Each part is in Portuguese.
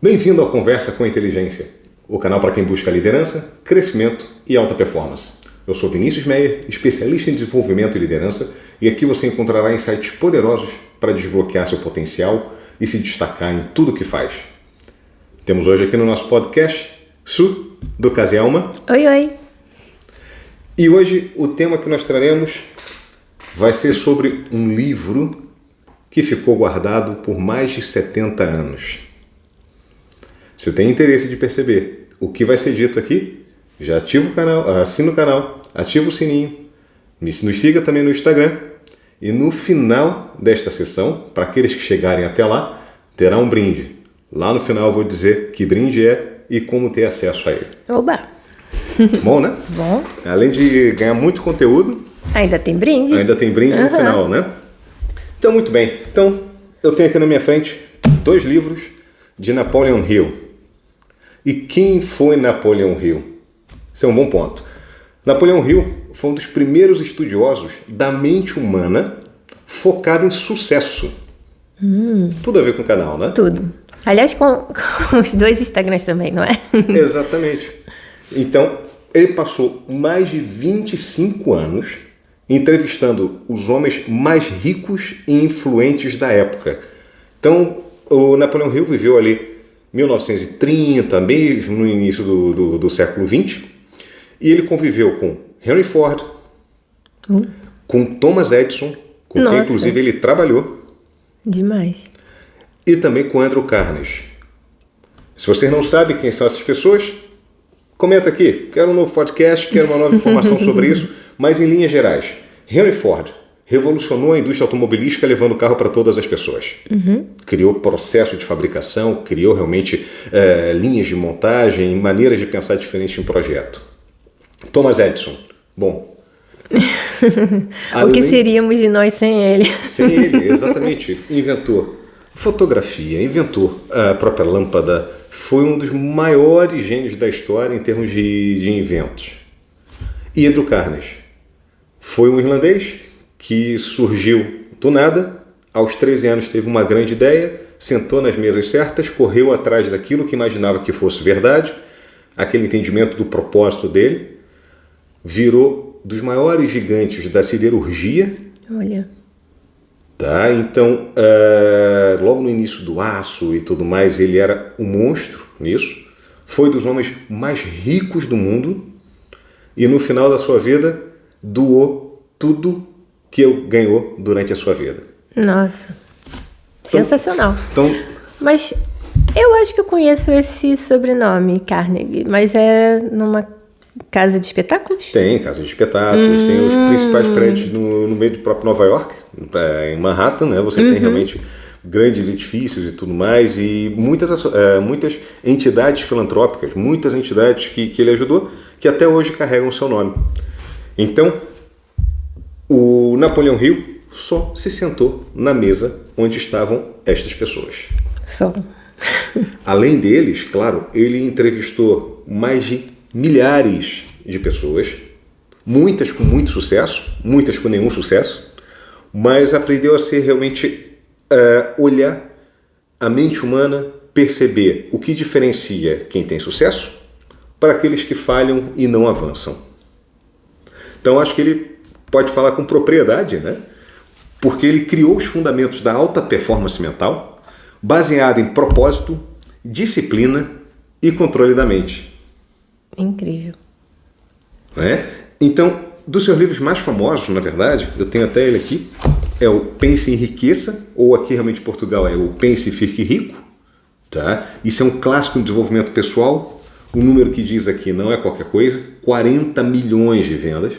Bem-vindo ao Conversa com Inteligência, o canal para quem busca liderança, crescimento e alta performance. Eu sou Vinícius Meyer, especialista em desenvolvimento e liderança, e aqui você encontrará insights poderosos para desbloquear seu potencial e se destacar em tudo o que faz. Temos hoje aqui no nosso podcast Su, do Casielma. Oi, oi. E hoje o tema que nós traremos vai ser sobre um livro que ficou guardado por mais de 70 anos. Se tem interesse de perceber o que vai ser dito aqui, já ativa o canal, assina o canal, ativa o sininho, nos siga também no Instagram e no final desta sessão, para aqueles que chegarem até lá, terá um brinde. Lá no final eu vou dizer que brinde é e como ter acesso a ele. Oba! Bom, né? Bom. Além de ganhar muito conteúdo, Ainda tem brinde? ainda tem brinde no final, né? Então, muito bem. Então, eu tenho aqui na minha frente 2 livros de Napoleon Hill. E quem foi Napoleon Hill? Esse é um bom ponto. Napoleon Hill foi um dos primeiros estudiosos da mente humana focado em sucesso. Tudo a ver com o canal, né? Tudo. Aliás, com os 2 Instagrams também, não é? Exatamente. Então, ele passou mais de 25 anos entrevistando os homens mais ricos e influentes da época. Então, o Napoleon Hill viveu ali 1930, mesmo no início do século XX, e ele conviveu com Henry Ford, com Thomas Edison, com quem inclusive ele trabalhou, Demais. e também com Andrew Carnegie. Se vocês não sabem quem são essas pessoas, comenta aqui, quero um novo podcast, quero uma nova informação sobre isso, mas em linhas gerais, Henry Ford revolucionou a indústria automobilística levando o carro para todas as pessoas. Criou processo de fabricação, criou realmente linhas de montagem, maneiras de pensar diferente em um projeto. Thomas Edison, bom. O que seríamos de nós sem ele? Sem ele, exatamente. Inventou fotografia, inventou a própria lâmpada, foi um dos maiores gênios da história em termos de inventos. E Andrew Carnegie foi um irlandês que surgiu do nada, aos 13 anos teve uma grande ideia, sentou nas mesas certas, correu atrás daquilo que imaginava que fosse verdade, aquele entendimento do propósito dele, virou dos maiores gigantes da siderurgia. Olha. Tá? Então, logo no início do aço e tudo mais, ele era um monstro nisso, foi dos homens mais ricos do mundo e no final da sua vida doou tudo que ganhou durante a sua vida. Nossa. Sensacional. Então, Mas eu acho que eu conheço esse sobrenome, Carnegie, mas é numa casa de espetáculos? tem casa de espetáculos, tem os principais prédios no meio do próprio Nova York, em Manhattan, né? Você tem realmente grandes edifícios e tudo mais, e muitas entidades filantrópicas, muitas entidades que ele ajudou, que até hoje carregam o seu nome. Então, o Napoleon Hill só se sentou na mesa onde estavam estas pessoas. Só. Além deles, claro, ele entrevistou mais de milhares de pessoas, muitas com muito sucesso, muitas com nenhum sucesso, mas aprendeu a ser realmente olhar a mente humana, perceber o que diferencia quem tem sucesso para aqueles que falham e não avançam. Então acho que ele pode falar com propriedade, né? Porque ele criou os fundamentos da alta performance mental, baseado em propósito, disciplina e controle da mente. Incrível. Né? Então, dos seus livros mais famosos, na verdade, eu tenho até ele aqui, é o Pense e Enriqueça, ou aqui realmente em Portugal é o Pense e Fique Rico. Tá? Isso é um clássico de desenvolvimento pessoal. O número que diz aqui não é qualquer coisa, 40 milhões de vendas.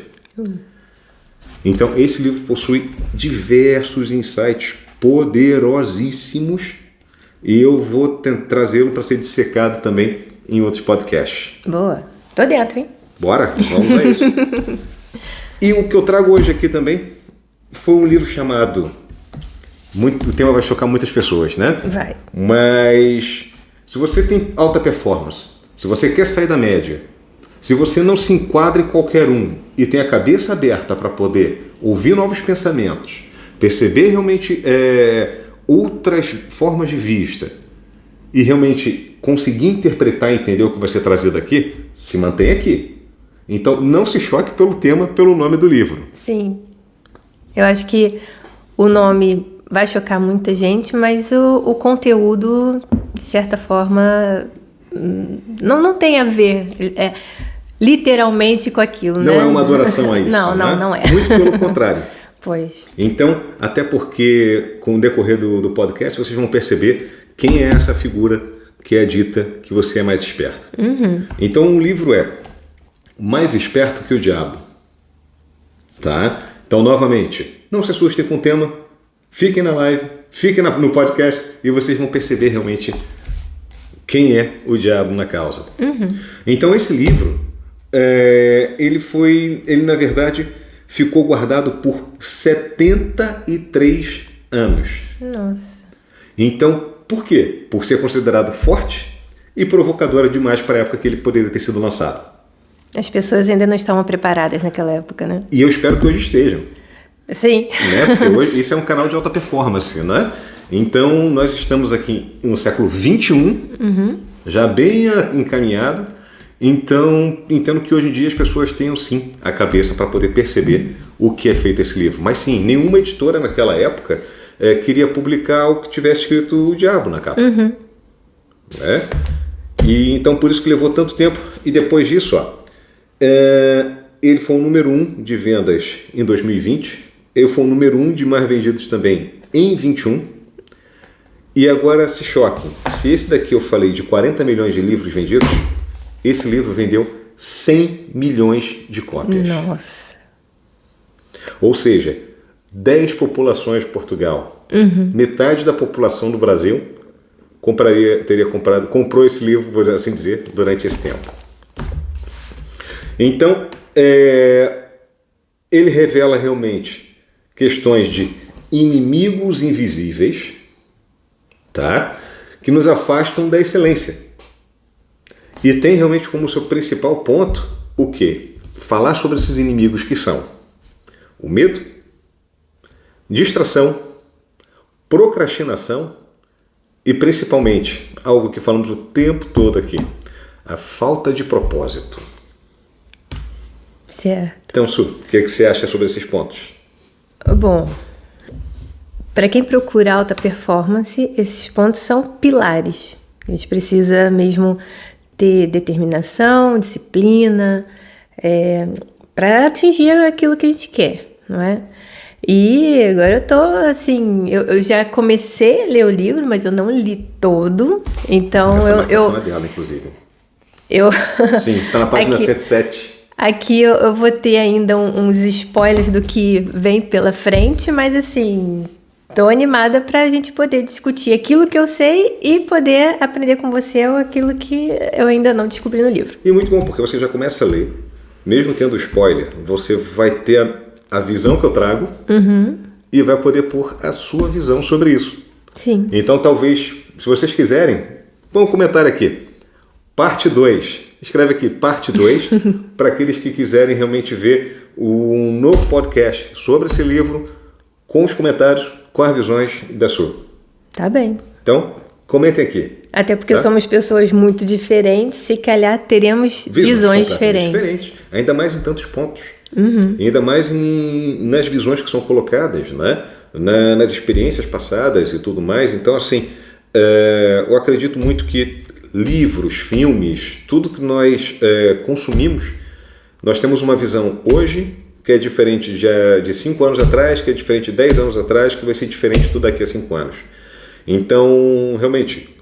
Então, esse livro possui diversos insights poderosíssimos e eu vou trazê-lo para ser dissecado também em outros podcasts. Boa. Tô dentro, hein? Bora, vamos a isso. E o que eu trago hoje aqui também foi um livro chamado... O tema vai chocar muitas pessoas, né? Vai. Mas se você tem alta performance, se você quer sair da média, se você não se enquadra em qualquer um e tem a cabeça aberta para poder ouvir novos pensamentos, perceber realmente outras formas de vista e realmente conseguir interpretar e entender o que vai ser trazido aqui, se mantém aqui. Então, não se choque pelo tema, pelo nome do livro. Sim. Eu acho que o nome vai chocar muita gente, mas o conteúdo, de certa forma, não tem a ver literalmente com aquilo, não, né? Não é uma adoração a isso. Não é. Muito pelo contrário. Pois. Então, até porque com o decorrer do podcast, vocês vão perceber quem é essa figura que é dita que você é mais esperto. Então, o livro é Mais Esperto que o Diabo. Tá? Então, novamente, não se assustem com o tema, fiquem na live, fiquem no podcast e vocês vão perceber realmente quem é o diabo na causa. Então, esse livro, ele na verdade ficou guardado por 73 anos. Nossa. Então, por quê? Por ser considerado forte e provocadora demais para a época que ele poderia ter sido lançado. As pessoas ainda não estavam preparadas naquela época, né? E eu espero que hoje estejam. Sim. Né? Porque hoje, isso é um canal de alta performance, né? Então, nós estamos aqui no século XXI, já bem encaminhado. Então, entendo que hoje em dia as pessoas tenham sim a cabeça para poder perceber o que é feito esse livro. Mas sim, nenhuma editora naquela época queria publicar algo que tivesse escrito o diabo na capa. Né? E então por isso que levou tanto tempo. E depois disso, ele foi o número 1 de vendas em 2020. Ele foi o número 1 de mais vendidos também em 21. E agora se choquem. Se esse daqui eu falei de 40 milhões de livros vendidos, esse livro vendeu 100 milhões de cópias. Nossa. Ou seja, 10 populações de Portugal, metade da população do Brasil comprou esse livro, por assim dizer, durante esse tempo. Então, ele revela realmente questões de inimigos invisíveis, tá? Que nos afastam da excelência. E tem realmente como seu principal ponto o quê? Falar sobre esses inimigos que são o medo, distração, procrastinação e principalmente, algo que falamos o tempo todo aqui, a falta de propósito. Certo. Então, Su, o que você acha sobre esses pontos? Bom, para quem procura alta performance, esses pontos são pilares. A gente precisa mesmo ter determinação, disciplina, para atingir aquilo que a gente quer, não é? E agora eu tô assim, eu já comecei a ler o livro, mas eu não li todo, então essa é dela, inclusive. Sim, está na página 107. Aqui eu vou ter ainda uns spoilers do que vem pela frente, mas assim, tô animada pra gente poder discutir aquilo que eu sei e poder aprender com você aquilo que eu ainda não descobri no livro. E muito bom, porque você já começa a ler, mesmo tendo spoiler, você vai ter a visão que eu trago e vai poder pôr a sua visão sobre isso. Sim. Então talvez, se vocês quiserem, põe um comentário aqui. Parte 2. Escreve aqui, parte 2, para aqueles que quiserem realmente ver um novo podcast sobre esse livro, com os comentários, com as visões da sua. Tá bem. Então, comentem aqui. Até porque somos pessoas muito diferentes, se calhar teremos visões diferentes. Ainda mais em tantos pontos. Ainda mais nas visões que são colocadas, né? Nas experiências passadas e tudo mais. Então, assim, eu acredito muito que livros, filmes, tudo que nós consumimos, nós temos uma visão hoje que é diferente de 5 anos atrás, que é diferente de 10 anos atrás, que vai ser diferente tudo daqui a 5 anos. Então, realmente,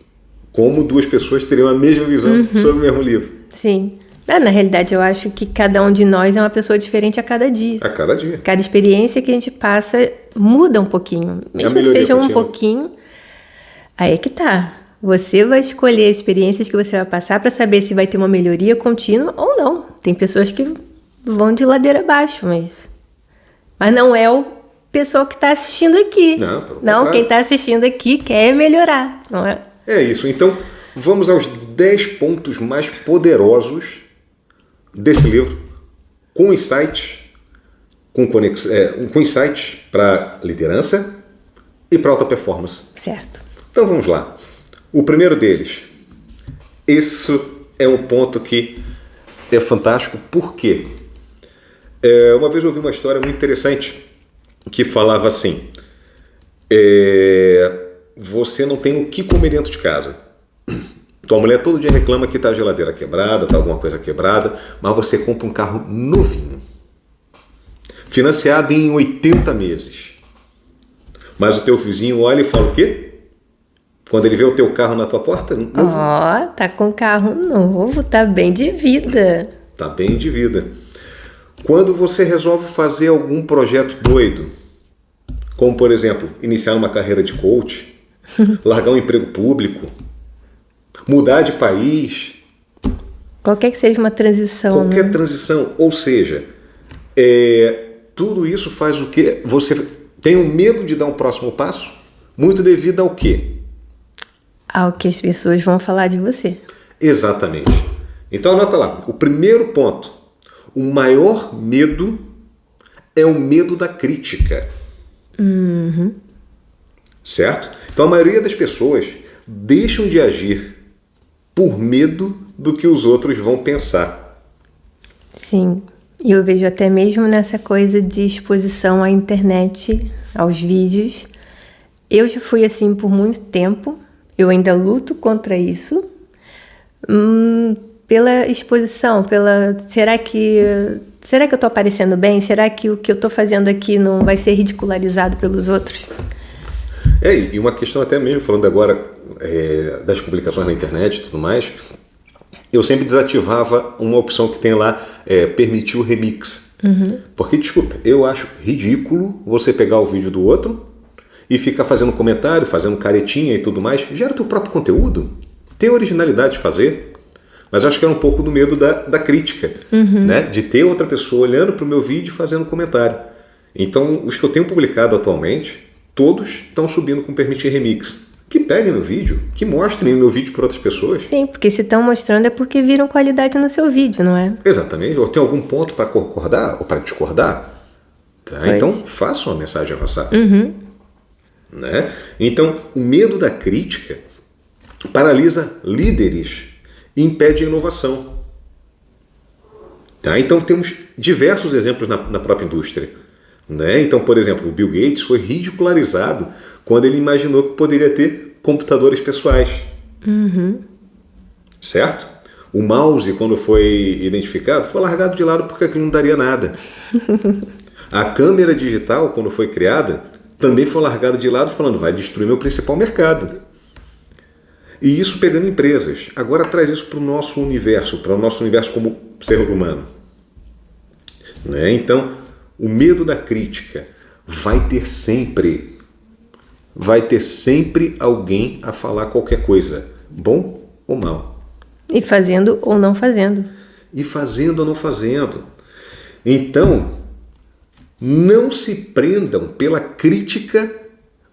como duas pessoas teriam a mesma visão sobre o mesmo livro. Sim. Na realidade, eu acho que cada um de nós é uma pessoa diferente a cada dia. A cada dia. Cada experiência que a gente passa muda um pouquinho. Mesmo que seja um pouquinho, aí é que tá. Você vai escolher as experiências que você vai passar para saber se vai ter uma melhoria contínua ou não. Tem pessoas que vão de ladeira abaixo, mas não é o pessoal que está assistindo aqui. Não, quem está assistindo aqui quer melhorar, não é? É isso. Então, vamos aos 10 pontos mais poderosos desse livro, com insights, com insights para liderança e para alta performance. Certo. Então, vamos lá. O primeiro deles, isso é um ponto que é fantástico. Por quê? Uma vez eu ouvi uma história muito interessante que falava assim: você não tem o que comer dentro de casa. Tua mulher todo dia reclama que está a geladeira quebrada, está alguma coisa quebrada, mas você compra um carro novinho, financiado em 80 meses. Mas o teu vizinho olha e fala o quê? Quando ele vê o teu carro na tua porta? Tá com carro novo, tá bem de vida. Tá bem de vida. Quando você resolve fazer algum projeto doido, como por exemplo, iniciar uma carreira de coach, largar um emprego público, mudar de país. Qualquer que seja uma transição. Qualquer transição. Ou seja, tudo isso faz o quê? Você tem um medo de dar um próximo passo, muito devido ao quê? Ao que as pessoas vão falar de você. Exatamente. Então anota lá. O primeiro ponto. O maior medo é o medo da crítica. Uhum. Certo? Então a maioria das pessoas deixam de agir por medo do que os outros vão pensar. Sim, e eu vejo até mesmo nessa coisa de exposição à internet, aos vídeos. Eu já fui assim por muito tempo, eu ainda luto contra isso, pela exposição, será que eu tô aparecendo bem? Será que o que eu tô fazendo aqui não vai ser ridicularizado pelos outros? E uma questão até mesmo, falando agora das publicações na internet e tudo mais, eu sempre desativava uma opção que tem lá, permitir o remix. Uhum. Porque, desculpa, eu acho ridículo você pegar o vídeo do outro e ficar fazendo comentário, fazendo caretinha e tudo mais. Gera o teu próprio conteúdo. Tem originalidade de fazer. Mas eu acho que era um pouco do medo da crítica, né? De ter outra pessoa olhando para o meu vídeo e fazendo comentário. Então, os que eu tenho publicado atualmente, todos estão subindo com permitir remix. Que peguem meu vídeo, que mostrem o meu vídeo para outras pessoas. Sim, porque se estão mostrando é porque viram qualidade no seu vídeo, não é? Exatamente. Ou tem algum ponto para concordar ou para discordar. Tá? Então, façam a mensagem avançar. Uhum. Né? Então, o medo da crítica paralisa líderes e impede a inovação. Tá? Então, temos diversos exemplos na própria indústria. Né? Então, por exemplo, o Bill Gates foi ridicularizado quando ele imaginou que poderia ter computadores pessoais. Uhum. Certo? O mouse, quando foi identificado, foi largado de lado porque aquilo não daria nada. A câmera digital, quando foi criada, também foi largada de lado falando, vai destruir meu principal mercado. E isso pegando empresas. Agora traz isso para o nosso universo como ser humano. Né? Então, o medo da crítica vai ter sempre alguém a falar qualquer coisa, bom ou mal. E fazendo ou não fazendo. Então, não se prendam pela crítica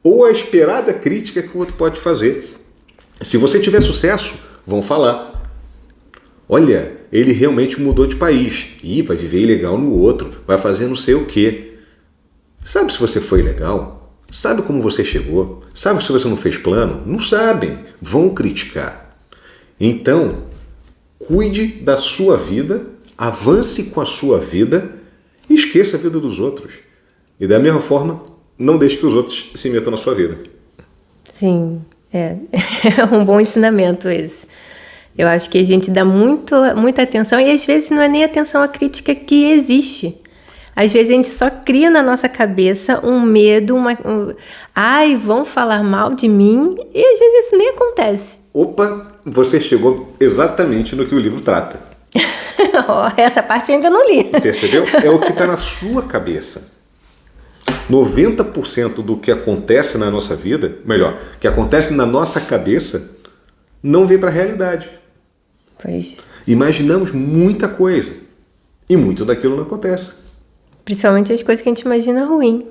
ou a esperada crítica que o outro pode fazer. Se você tiver sucesso, vão falar. Olha, ele realmente mudou de país. Ih, vai viver ilegal no outro, vai fazer não sei o quê. Sabe se você foi legal? Sabe como você chegou? Sabe se você não fez plano? Não sabem. Vão criticar. Então, cuide da sua vida, avance com a sua vida e esqueça a vida dos outros. E da mesma forma, não deixe que os outros se metam na sua vida. Sim, é um bom ensinamento esse. Eu acho que a gente dá muita atenção e às vezes não é nem atenção à crítica que existe. Às vezes a gente só cria na nossa cabeça um medo, vão falar mal de mim, e às vezes isso nem acontece. Opa, você chegou exatamente no que o livro trata. Essa parte eu ainda não li. Percebeu? É o que está na sua cabeça. 90% do que acontece na nossa vida, melhor, que acontece na nossa cabeça, não vem para a realidade. Pois. Imaginamos muita coisa e muito daquilo não acontece. Principalmente as coisas que a gente imagina ruim.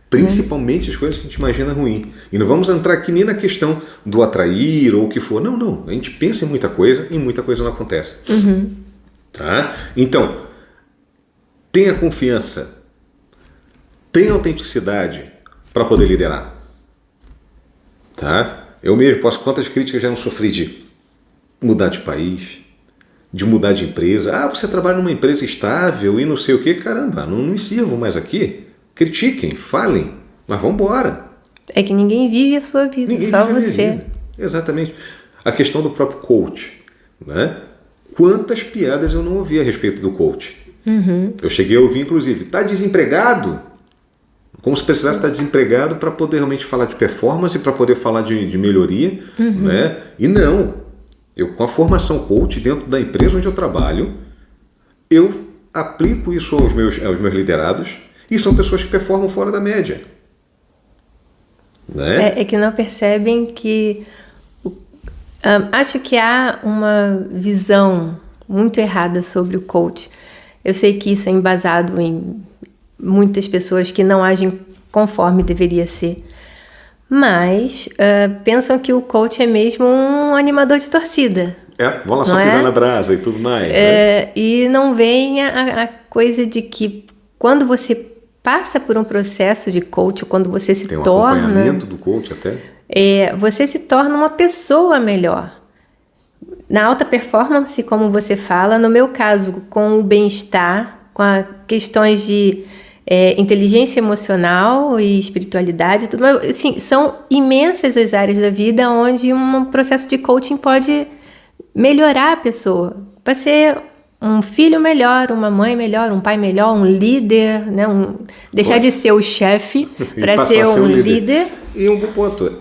Principalmente as coisas que a gente imagina ruim. E não vamos entrar aqui nem na questão do atrair ou o que for. Não. A gente pensa em muita coisa e muita coisa não acontece. Uhum. Tá? Então, tenha confiança. Tenha autenticidade para poder liderar. Tá? Eu mesmo posso, quantas críticas já não sofri de mudar de país, de mudar de empresa. Ah, você trabalha numa empresa estável e não sei o quê. Caramba, não me sirvo mais aqui. Critiquem, falem, mas vamos embora. É que ninguém vive a sua vida, Ninguém só vive a minha você. vida. Exatamente. A questão do próprio coach, né? Quantas piadas eu não ouvi a respeito do coach? Eu cheguei a ouvir, inclusive, tá desempregado? Como se precisasse estar desempregado para poder realmente falar de performance, para poder falar de melhoria, né? E não. Eu, com a formação coach dentro da empresa onde eu trabalho, eu aplico isso aos meus liderados e são pessoas que performam fora da média. Né? É que não percebem que... acho que há uma visão muito errada sobre o coach. Eu sei que isso é embasado em muitas pessoas que não agem conforme deveria ser. Mas pensam que o coach é mesmo um animador de torcida. Vão lá só pisar na brasa e tudo mais. Né? E não vem a coisa de que quando você passa por um processo de coach, quando você se Tem um torna... acompanhamento do coach até. Você se torna uma pessoa melhor. Na alta performance, como você fala, no meu caso, com o bem-estar, com as questões de inteligência emocional e espiritualidade, tudo, assim, são imensas as áreas da vida onde um processo de coaching pode melhorar a pessoa, para ser um filho melhor, uma mãe melhor, um pai melhor, um líder, né? Deixar de ser o chefe para ser um líder. E um bom ponto,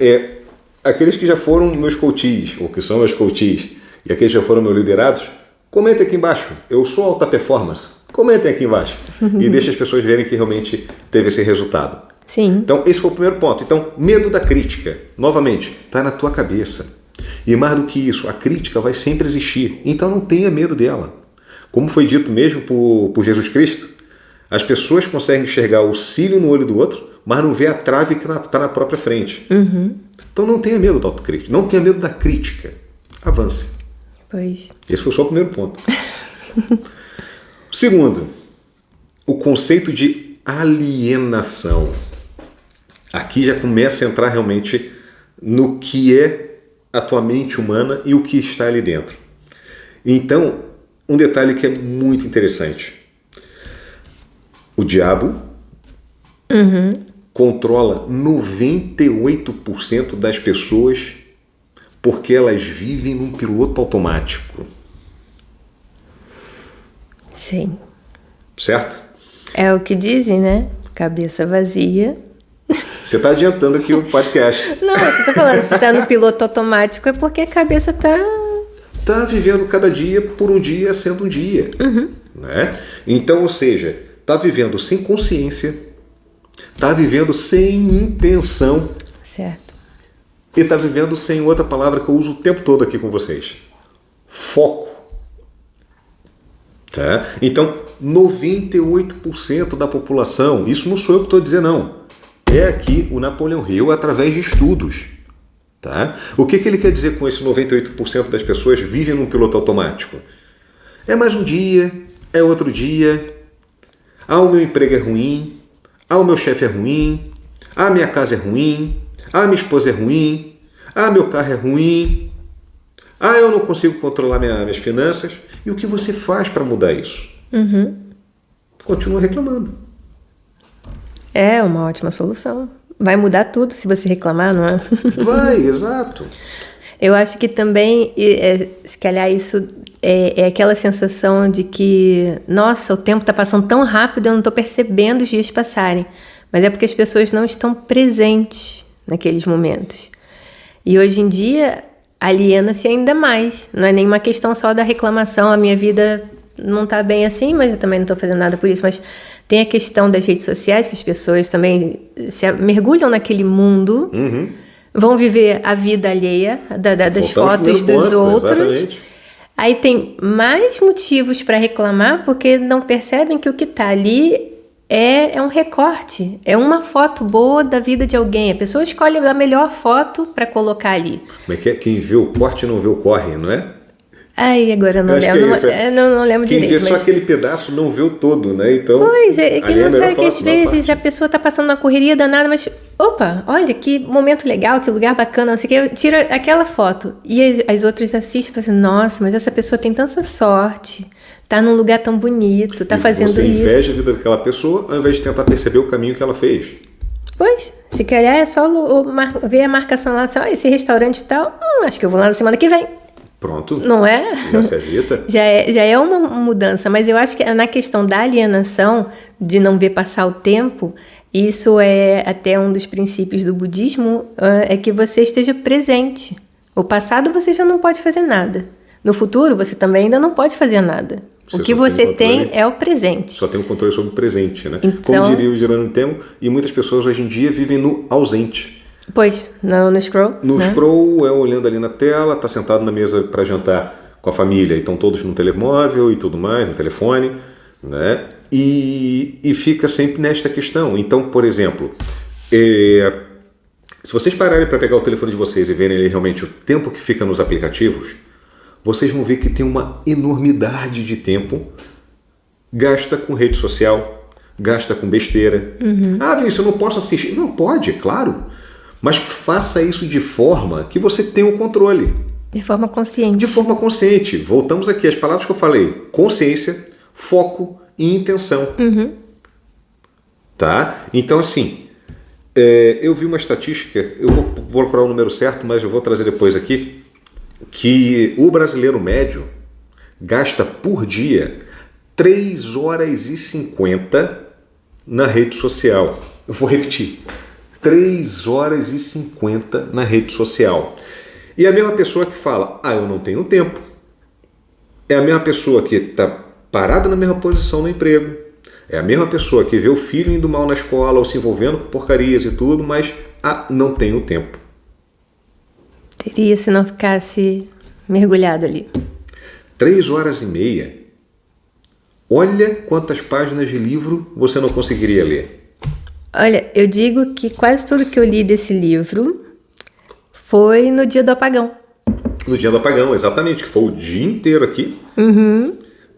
aqueles que já foram meus coaches, ou que são meus coaches, e aqueles que já foram meus liderados, comentem aqui embaixo, eu sou alta performance. Comentem aqui embaixo e deixem as pessoas verem que realmente teve esse resultado. Sim. Então, esse foi o primeiro ponto. Então, medo da crítica, novamente, está na tua cabeça. E mais do que isso, a crítica vai sempre existir. Então, não tenha medo dela. Como foi dito mesmo por Jesus Cristo, as pessoas conseguem enxergar o cílio no olho do outro, mas não vê a trave que está na própria frente. Então, não tenha medo da autocrítica. Não tenha medo da crítica. Avance. Pois. Esse foi só o primeiro ponto. Segundo, o conceito de alienação. Aqui já começa a entrar realmente no que é a tua mente humana e o que está ali dentro. Então, um detalhe que é muito interessante. O diabo controla 98% das pessoas porque elas vivem num piloto automático. Sim. Certo? É o que dizem, né? Cabeça vazia. Você está adiantando aqui o podcast. Não, você está falando, se está no piloto automático é porque a cabeça está... Está vivendo cada dia por um dia sendo um dia. Né? Então, ou seja, está vivendo sem consciência, está vivendo sem intenção. Certo. E está vivendo sem outra palavra que eu uso o tempo todo aqui com vocês. Foco. Tá? Então, 98% da população, isso não sou eu que estou dizendo, não. É aqui o Napoleão Hill através de estudos. Tá? O que ele quer dizer com esse 98% das pessoas vivem num piloto automático? É mais um dia, é outro dia. Ah, o meu emprego é ruim. Ah, o meu chefe é ruim. Ah, minha casa é ruim. Ah, minha esposa é ruim. Ah, meu carro é ruim. Ah, eu não consigo controlar minhas finanças. E o que você faz para mudar isso? Continua reclamando. É uma ótima solução. Vai mudar tudo se você reclamar, não é? Vai, exato. Eu acho que também, se calhar isso é aquela sensação de que, nossa, o tempo está passando tão rápido, eu não estou percebendo os dias passarem. Mas é porque as pessoas não estão presentes naqueles momentos. E hoje em dia, aliena-se ainda mais. Não é nenhuma questão só da reclamação, a minha vida não está bem assim, mas eu também não estou fazendo nada por isso. Mas tem a questão das redes sociais, que as pessoas também mergulham naquele mundo, vão viver a vida alheia das fotos dos outros. Exatamente. Aí tem mais motivos para reclamar, porque não percebem que o que está ali é um recorte, é uma foto boa da vida de alguém. A pessoa escolhe a melhor foto para colocar ali. Como é que é? Quem vê o corte não vê o corre, não é? Ai, agora eu não lembro. Não lembro Quem direito. vê só aquele pedaço não vê o todo, né? Então, pois, é que não sabe que às foto, vezes a pessoa está passando uma correria danada, mas opa, olha que momento legal, que lugar bacana, não sei o que, tira aquela foto. E as outras assistem e falam assim, nossa, mas essa pessoa tem tanta sorte, tá num lugar tão bonito, tá fazendo isso. Você inveja a vida daquela pessoa ao invés de tentar perceber o caminho que ela fez. Pois, se calhar é só ver a marcação lá, assim, esse restaurante e tal, acho que eu vou lá na semana que vem. Pronto. Não é? Já se agita. Já é uma mudança, mas eu acho que na questão da alienação, de não ver passar o tempo, isso é até um dos princípios do budismo, é que você esteja presente. O passado você já não pode fazer nada. No futuro você também ainda não pode fazer nada. O que você tem é o presente. Só tem o controle sobre o presente, né? Então, como diria o Jerônimo Temo, e muitas pessoas hoje em dia vivem no ausente. Pois, no scroll. No scroll, olhando ali na tela, tá sentado na mesa para jantar com a família, e estão todos no telemóvel e tudo mais, no telefone, né? E fica sempre nesta questão. Então, por exemplo, se vocês pararem para pegar o telefone de vocês e verem ali realmente o tempo que fica nos aplicativos, vocês vão ver que tem uma enormidade de tempo gasta com rede social, gasta com besteira. Ah, Vinícius, eu não posso assistir. Não, pode, claro. Mas faça isso de forma que você tenha o controle. De forma consciente. De forma consciente. Voltamos aqui às palavras que eu falei. Consciência, foco e intenção. Tá? Então, assim, eu vi uma estatística, eu vou procurar o número certo, mas eu vou trazer depois aqui, que o brasileiro médio gasta por dia 3 horas e 50 na rede social. Eu vou repetir. 3 horas e 50 na rede social. E a mesma pessoa que fala, eu não tenho tempo. É a mesma pessoa que está parada na mesma posição no emprego. É a mesma pessoa que vê o filho indo mal na escola ou se envolvendo com porcarias e tudo, mas não tenho tempo. Teria se não ficasse mergulhado ali. 3 horas e meia. Olha quantas páginas de livro você não conseguiria ler. Olha, eu digo que quase tudo que eu li desse livro foi no dia do apagão. No dia do apagão, exatamente, que foi o dia inteiro aqui.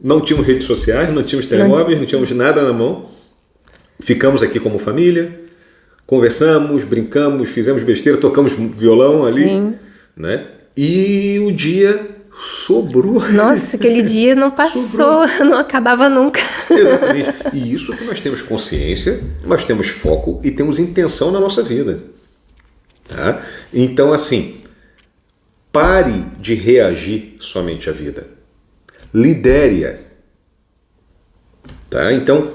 Não tínhamos redes sociais, não tínhamos telemóveis, não tínhamos nada na mão. Ficamos aqui como família, conversamos, brincamos, fizemos besteira, tocamos violão ali. Sim. Né? E o dia sobrou. Nossa, aquele dia não passou, não acabava nunca. Exatamente. E isso que nós temos consciência, nós temos foco e temos intenção na nossa vida. Tá? Então, assim, pare de reagir somente à vida. Lidere-a. Tá? Então,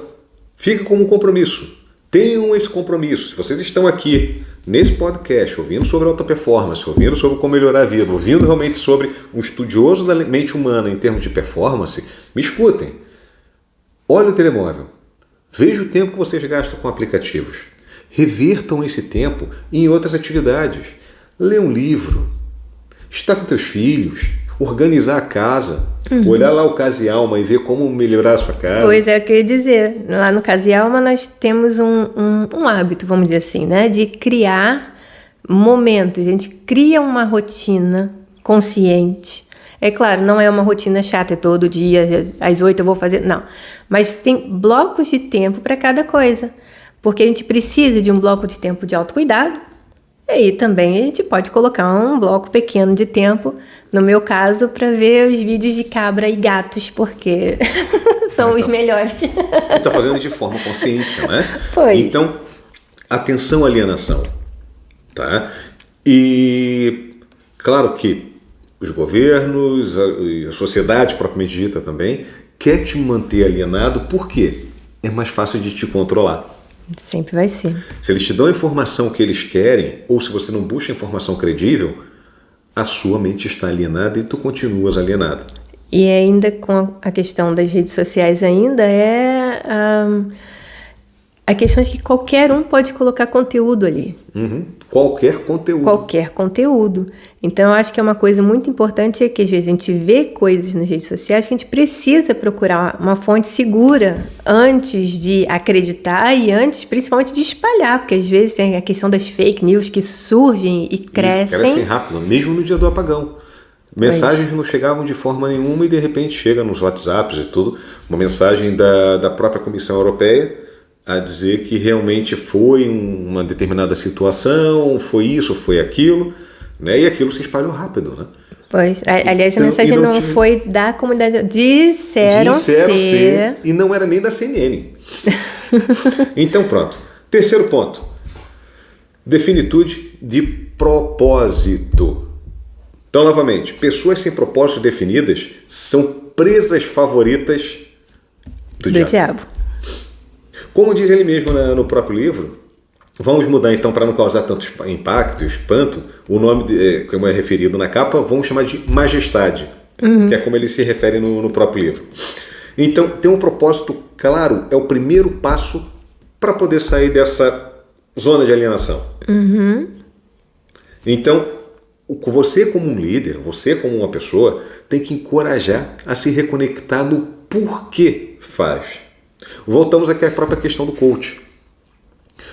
fica como um compromisso. Tenham esse compromisso. Se vocês estão aqui nesse podcast, ouvindo sobre alta performance, ouvindo sobre como melhorar a vida, ouvindo realmente sobre um estudioso da mente humana em termos de performance, me escutem. Olha o telemóvel. Veja o tempo que vocês gastam com aplicativos. Revertam esse tempo em outras atividades. Lê um livro. Estar com teus filhos. Organizar a casa. Olhar lá o Casa e Alma e ver como melhorar a sua casa. Pois é, eu queria dizer. Lá no Casa e Alma nós temos um hábito, vamos dizer assim, né? De criar momentos. A gente cria uma rotina consciente. É claro, não é uma rotina chata, é todo dia, às 8 eu vou fazer. Não. Mas tem blocos de tempo para cada coisa. Porque a gente precisa de um bloco de tempo de autocuidado. E aí também a gente pode colocar um bloco pequeno de tempo, no meu caso, para ver os vídeos de cabra e gatos, porque são os melhores. Está fazendo de forma consciente, né? Pois. Então, atenção à alienação. Tá? E claro que os governos, a sociedade propriamente dita também, quer te manter alienado, por quê? É mais fácil de te controlar. Sempre vai ser. Se eles te dão a informação que eles querem, ou se você não busca informação credível, a sua mente está alienada e tu continuas alienado. E ainda com a questão das redes sociais ainda é a questão de que qualquer um pode colocar conteúdo ali. Qualquer conteúdo. Qualquer conteúdo. Então, eu acho que é uma coisa muito importante é que, às vezes, a gente vê coisas nas redes sociais que a gente precisa procurar uma fonte segura antes de acreditar e antes, principalmente, de espalhar. Porque, às vezes, tem a questão das fake news que surgem e crescem. Crescem rápido, mesmo no dia do apagão. Mensagens não chegavam de forma nenhuma e, de repente, chega nos WhatsApps e tudo, uma mensagem da própria Comissão Europeia a dizer que realmente foi uma determinada situação, foi isso, foi aquilo, né? E aquilo se espalhou rápido, né? Pois, aliás, a mensagem não foi da comunidade, disseram ser. E não era nem da CNN. Então pronto. Terceiro ponto. Definitude de propósito. Então, novamente, pessoas sem propósito definidas são presas favoritas do diabo. Como diz ele mesmo no próprio livro, vamos mudar então, para não causar tanto impacto e espanto, o nome, como é referido na capa, vamos chamar de majestade, que é como ele se refere no próprio livro. Então, ter um propósito claro é o primeiro passo para poder sair dessa zona de alienação. Então, você como um líder, você como uma pessoa, tem que encorajar a se reconectar no porquê faz. Voltamos aqui à própria questão do coach.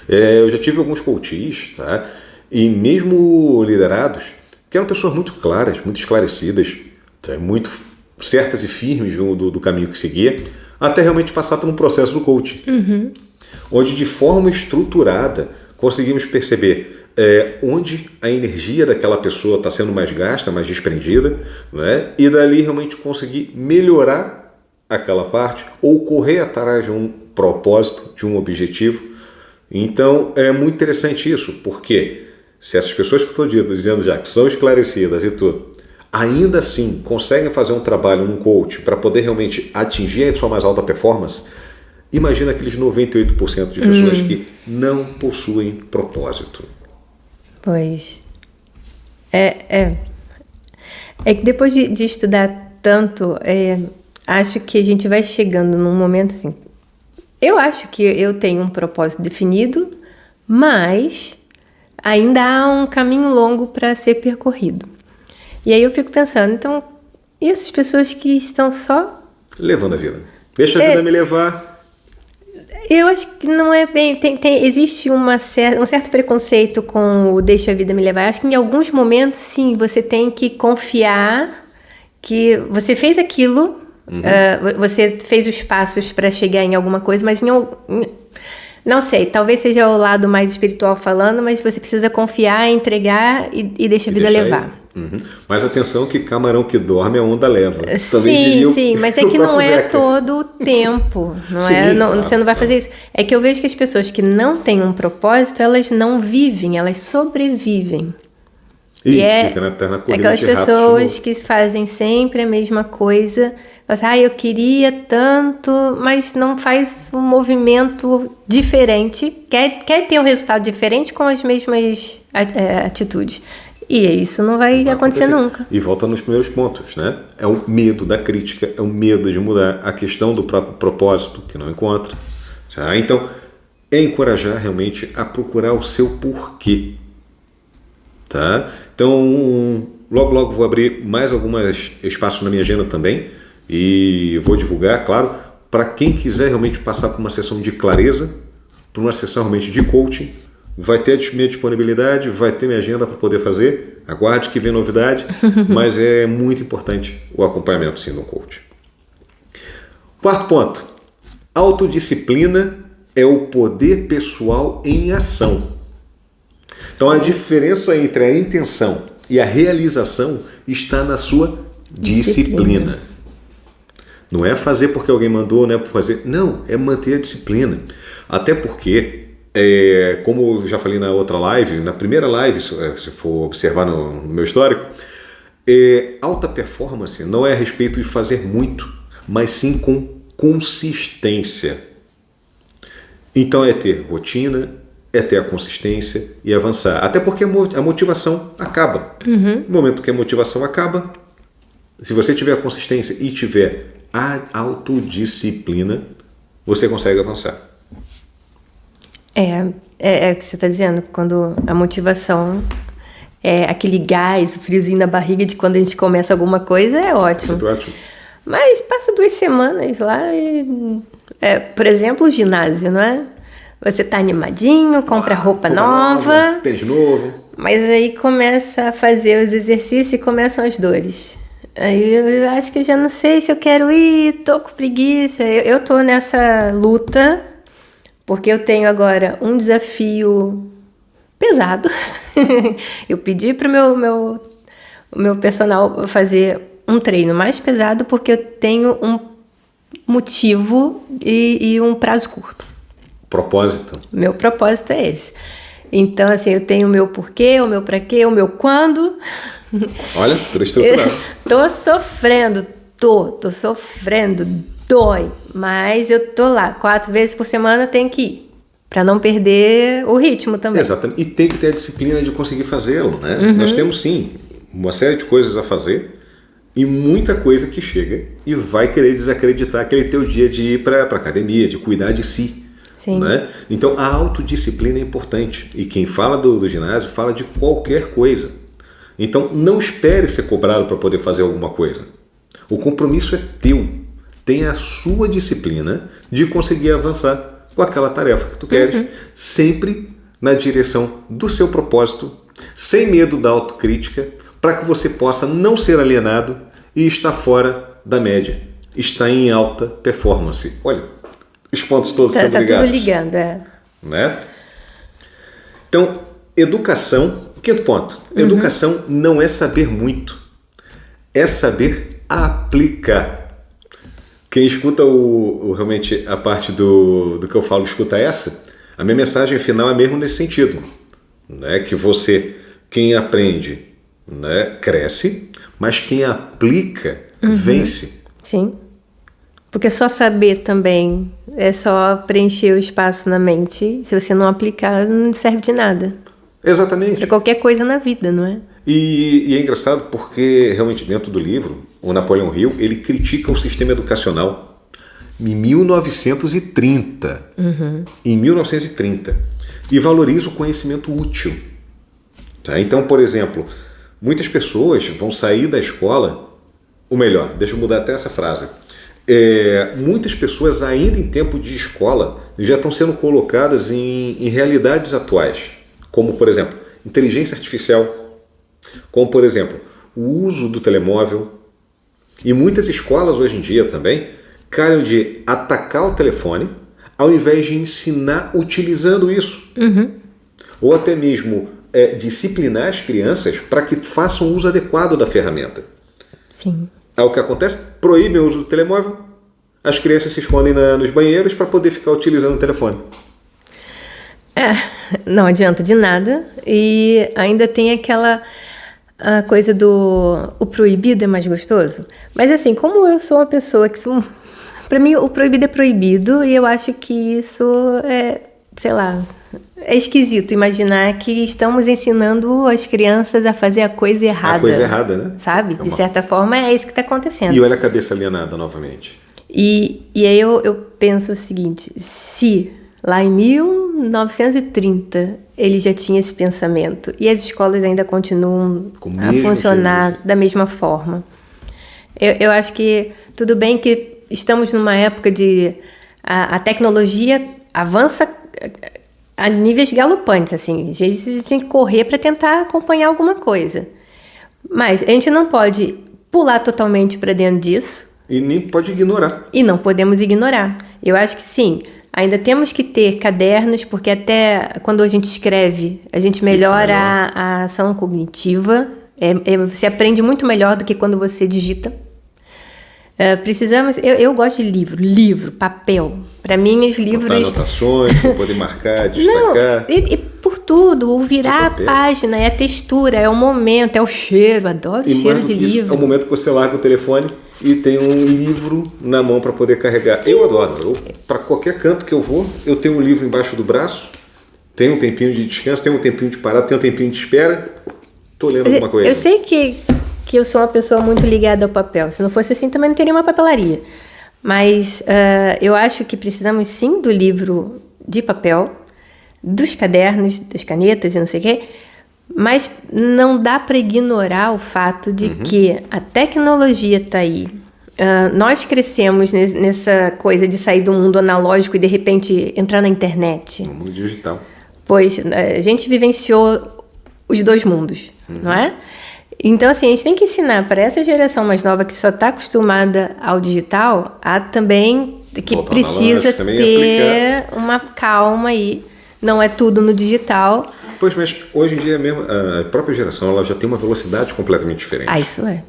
Eu já tive alguns coaches, tá? E mesmo liderados, que eram pessoas muito claras, muito esclarecidas, tá? Muito certas e firmes do caminho que seguia, até realmente passar por um processo do coaching. Onde de forma estruturada conseguimos perceber onde a energia daquela pessoa está sendo mais gasta, mais desprendida, né? E dali realmente conseguir melhorar aquela parte ou correr atrás de um propósito, de um objetivo. Então é muito interessante isso, porque se essas pessoas que eu estou dizendo já, que são esclarecidas e tudo, ainda assim conseguem fazer um trabalho num coach para poder realmente atingir a sua mais alta performance, imagina aqueles 98% de pessoas que não possuem propósito. Pois. É que depois de estudar tanto, acho que a gente vai chegando num momento assim. Eu acho que eu tenho um propósito definido, mas ainda há um caminho longo para ser percorrido. E aí eu fico pensando, então, e essas pessoas que estão só levando a vida? Deixa a vida me levar. Eu acho que não é bem... Existe um certo preconceito com o deixa a vida me levar. Eu acho que em alguns momentos, sim, você tem que confiar que você fez aquilo, você fez os passos para chegar em alguma coisa, mas não sei, talvez seja o lado mais espiritual falando, mas você precisa confiar, entregar e deixa a vida levar. Mas atenção que camarão que dorme a onda leva. Também sim, mas é que não é todo o tempo, claro. Você não vai fazer isso. É que eu vejo que as pessoas que não têm um propósito, elas não vivem, elas sobrevivem. E fica na eterna corrida aquelas pessoas que fazem sempre a mesma coisa. Assim, eu queria tanto, mas não faz um movimento diferente. Quer ter um resultado diferente com as mesmas atitudes. E isso não vai acontecer nunca. E volta nos primeiros pontos, né? É o medo da crítica, é o medo de mudar, a questão do próprio propósito, que não encontra. Tá? Então, é encorajar realmente a procurar o seu porquê. Tá? Então, logo vou abrir mais alguns espaços na minha agenda também e vou divulgar, claro, para quem quiser realmente passar por uma sessão de clareza, por uma sessão realmente de coaching. Vai ter minha disponibilidade, vai ter minha agenda para poder fazer. Aguarde que vem novidade, mas é muito importante o acompanhamento sim do coach. Quarto ponto. Autodisciplina é o poder pessoal em ação. Então a diferença entre a intenção e a realização está na sua disciplina. Não é fazer porque alguém mandou, não é por fazer. Não, é manter a disciplina. Até porque... como eu já falei na outra live, na primeira live, se for observar no meu histórico, alta performance não é a respeito de fazer muito, mas sim com consistência. Então é ter rotina, é ter a consistência e avançar. Até porque a motivação acaba. No momento que a motivação acaba, se você tiver a consistência e tiver a autodisciplina, você consegue avançar. É o que você está dizendo, quando a motivação é aquele gás, o friozinho na barriga de quando a gente começa alguma coisa, é ótimo. Sempre ótimo. Mas passa 2 semanas lá e... por exemplo, o ginásio, não é? Você tá animadinho, compra roupa nova, tênis novo. Mas aí começa a fazer os exercícios e começam as dores. Aí eu acho que eu já não sei se eu quero ir, tô com preguiça. Eu tô nessa luta Porque eu tenho agora um desafio pesado. Eu pedi para o meu personal fazer um treino mais pesado porque eu tenho um motivo e um prazo curto. Propósito. Meu propósito é esse. Então, assim, eu tenho o meu porquê, o meu pra quê, o meu quando. Olha, tudo estruturado. Tô sofrendo, dói. Mas eu tô lá, 4 vezes por semana tem que ir. Pra não perder o ritmo também. Exatamente. E tem que ter a disciplina de conseguir fazê-lo, né? Nós temos, sim, uma série de coisas a fazer e muita coisa que chega e vai querer desacreditar aquele teu dia de ir pra academia, de cuidar de si. Sim. Né? Então, a autodisciplina é importante. E quem fala do ginásio fala de qualquer coisa. Então, não espere ser cobrado para poder fazer alguma coisa. O compromisso é teu. Tenha a sua disciplina de conseguir avançar com aquela tarefa que tu queres, sempre na direção do seu propósito, sem medo da autocrítica, para que você possa não ser alienado e estar fora da média. Está em alta performance. Olha, os pontos todos sendo ligados. Tá tudo ligando, Né? Então, educação, quinto ponto. Educação não é saber muito, é saber aplicar. Quem escuta realmente a parte do que eu falo, escuta essa, a minha mensagem final é mesmo nesse sentido. Né? Que você, quem aprende, né, cresce, mas quem aplica, vence. Sim. Porque só saber também é só preencher o espaço na mente. Se você não aplicar, não serve de nada. Exatamente. Para qualquer coisa na vida, não é? E é engraçado porque realmente dentro do livro, o Napoleão Hill, ele critica o sistema educacional em 1930. Em 1930. E valoriza o conhecimento útil. Tá? Então, por exemplo, muitas pessoas vão sair da escola, ou melhor, deixa eu mudar até essa frase. Muitas pessoas ainda em tempo de escola já estão sendo colocadas em realidades atuais, como por exemplo, inteligência artificial, como por exemplo, o uso do telemóvel. E muitas escolas hoje em dia também calham de atacar o telefone ao invés de ensinar utilizando isso. Ou até mesmo disciplinar as crianças para que façam o uso adequado da ferramenta. Sim. Aí o que acontece? Proíbem o uso do telemóvel, as crianças se escondem nos banheiros para poder ficar utilizando o telefone. Não adianta de nada. E ainda tem aquela coisa o proibido é mais gostoso. Mas assim, como eu sou uma pessoa que... Para mim, o proibido é proibido e eu acho que isso sei lá... É esquisito imaginar que estamos ensinando as crianças a fazer a coisa errada. A coisa errada, né? Sabe? De certa forma, é isso que está acontecendo. E olha a cabeça alienada novamente. E aí eu penso o seguinte, se lá em 1930 ele já tinha esse pensamento e as escolas ainda continuam a funcionar da mesma forma, eu acho que tudo bem que estamos numa época de... A tecnologia avança a níveis galopantes, assim. A gente tem que correr para tentar acompanhar alguma coisa. Mas a gente não pode pular totalmente para dentro disso. E nem pode ignorar. E não podemos ignorar. Eu acho que sim, ainda temos que ter cadernos, porque até quando a gente escreve, a gente melhora a ação cognitiva. Você aprende muito melhor do que quando você digita. Precisamos... Eu gosto de livro, papel. Para mim, os livros... Botar anotações, para poder marcar, destacar. Não, e por tudo, o virar a página, é a textura, é o momento, é o cheiro. Adoro o cheiro de livro. É o momento que você larga o telefone e tem um livro na mão para poder carregar. Sim. Eu adoro. Para qualquer canto que eu vou, eu tenho um livro embaixo do braço, tenho um tempinho de descanso, tenho um tempinho de parada, tenho um tempinho de espera, tô lendo alguma coisa. Eu sei que eu sou uma pessoa muito ligada ao papel. Se não fosse assim, também não teria uma papelaria. Mas eu acho que precisamos sim do livro de papel, dos cadernos, das canetas e não sei o quê, mas não dá para ignorar o fato de que a tecnologia está aí. Nós crescemos nessa coisa de sair do mundo analógico e de repente entrar na internet. No mundo digital. Pois a gente vivenciou os dois mundos, não é? Então, assim, a gente tem que ensinar para essa geração mais nova que só está acostumada ao digital a também que voltar precisa também ter uma calma aí. Não é tudo no digital. Pois, mas hoje em dia mesmo, a própria geração ela já tem uma velocidade completamente diferente. Ah, isso é.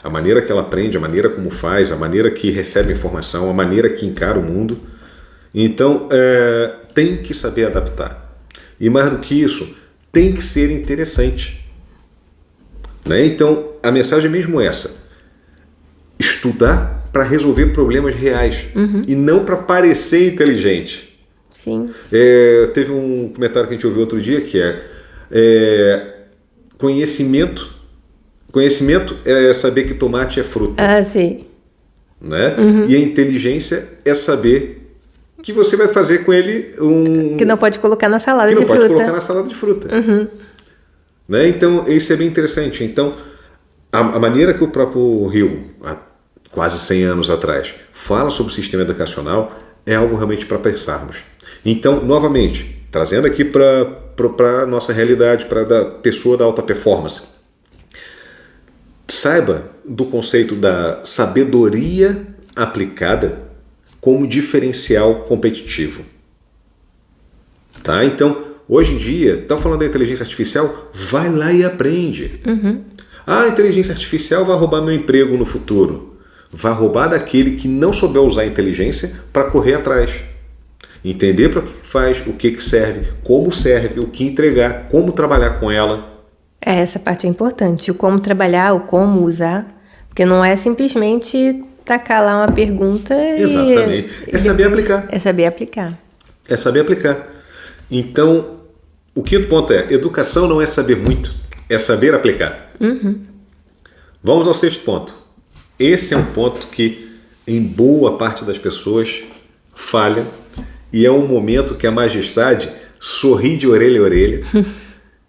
A maneira que ela aprende, a maneira como faz, a maneira que recebe informação, a maneira que encara o mundo. Então, tem que saber adaptar. E mais do que isso, tem que ser interessante. Né? Então, a mensagem é mesmo essa. Estudar para resolver problemas reais. E não para parecer inteligente. Sim. Teve um comentário que a gente ouviu outro dia que conhecimento é saber que tomate é fruta. Ah, sim. Né? E a inteligência é saber que você vai fazer com ele Que não pode colocar na salada que de não fruta. pode colocar na salada de fruta. Né? Então, isso é bem interessante. Então, a maneira que o próprio Rio, há quase 100 anos atrás, fala sobre o sistema educacional é algo realmente para pensarmos. Então, novamente, trazendo aqui para a nossa realidade, para a pessoa da alta performance, saiba do conceito da sabedoria aplicada como diferencial competitivo. Tá? Então, hoje em dia, estão falando da inteligência artificial, vai lá e aprende. A inteligência artificial vai roubar meu emprego no futuro. Vai roubar daquele que não souber usar a inteligência para correr atrás. Entender para que faz, o que serve, o que entregar, como trabalhar com ela. Essa parte é importante. O como trabalhar, o como usar. Porque não é simplesmente tacar lá uma pergunta Exatamente. É saber aplicar. É saber aplicar. É saber aplicar. Então, o quinto ponto é, educação não é saber muito, é saber aplicar. Vamos ao sexto ponto. Esse é um ponto que, em boa parte das pessoas, falha. E é um momento que a majestade sorri de orelha a orelha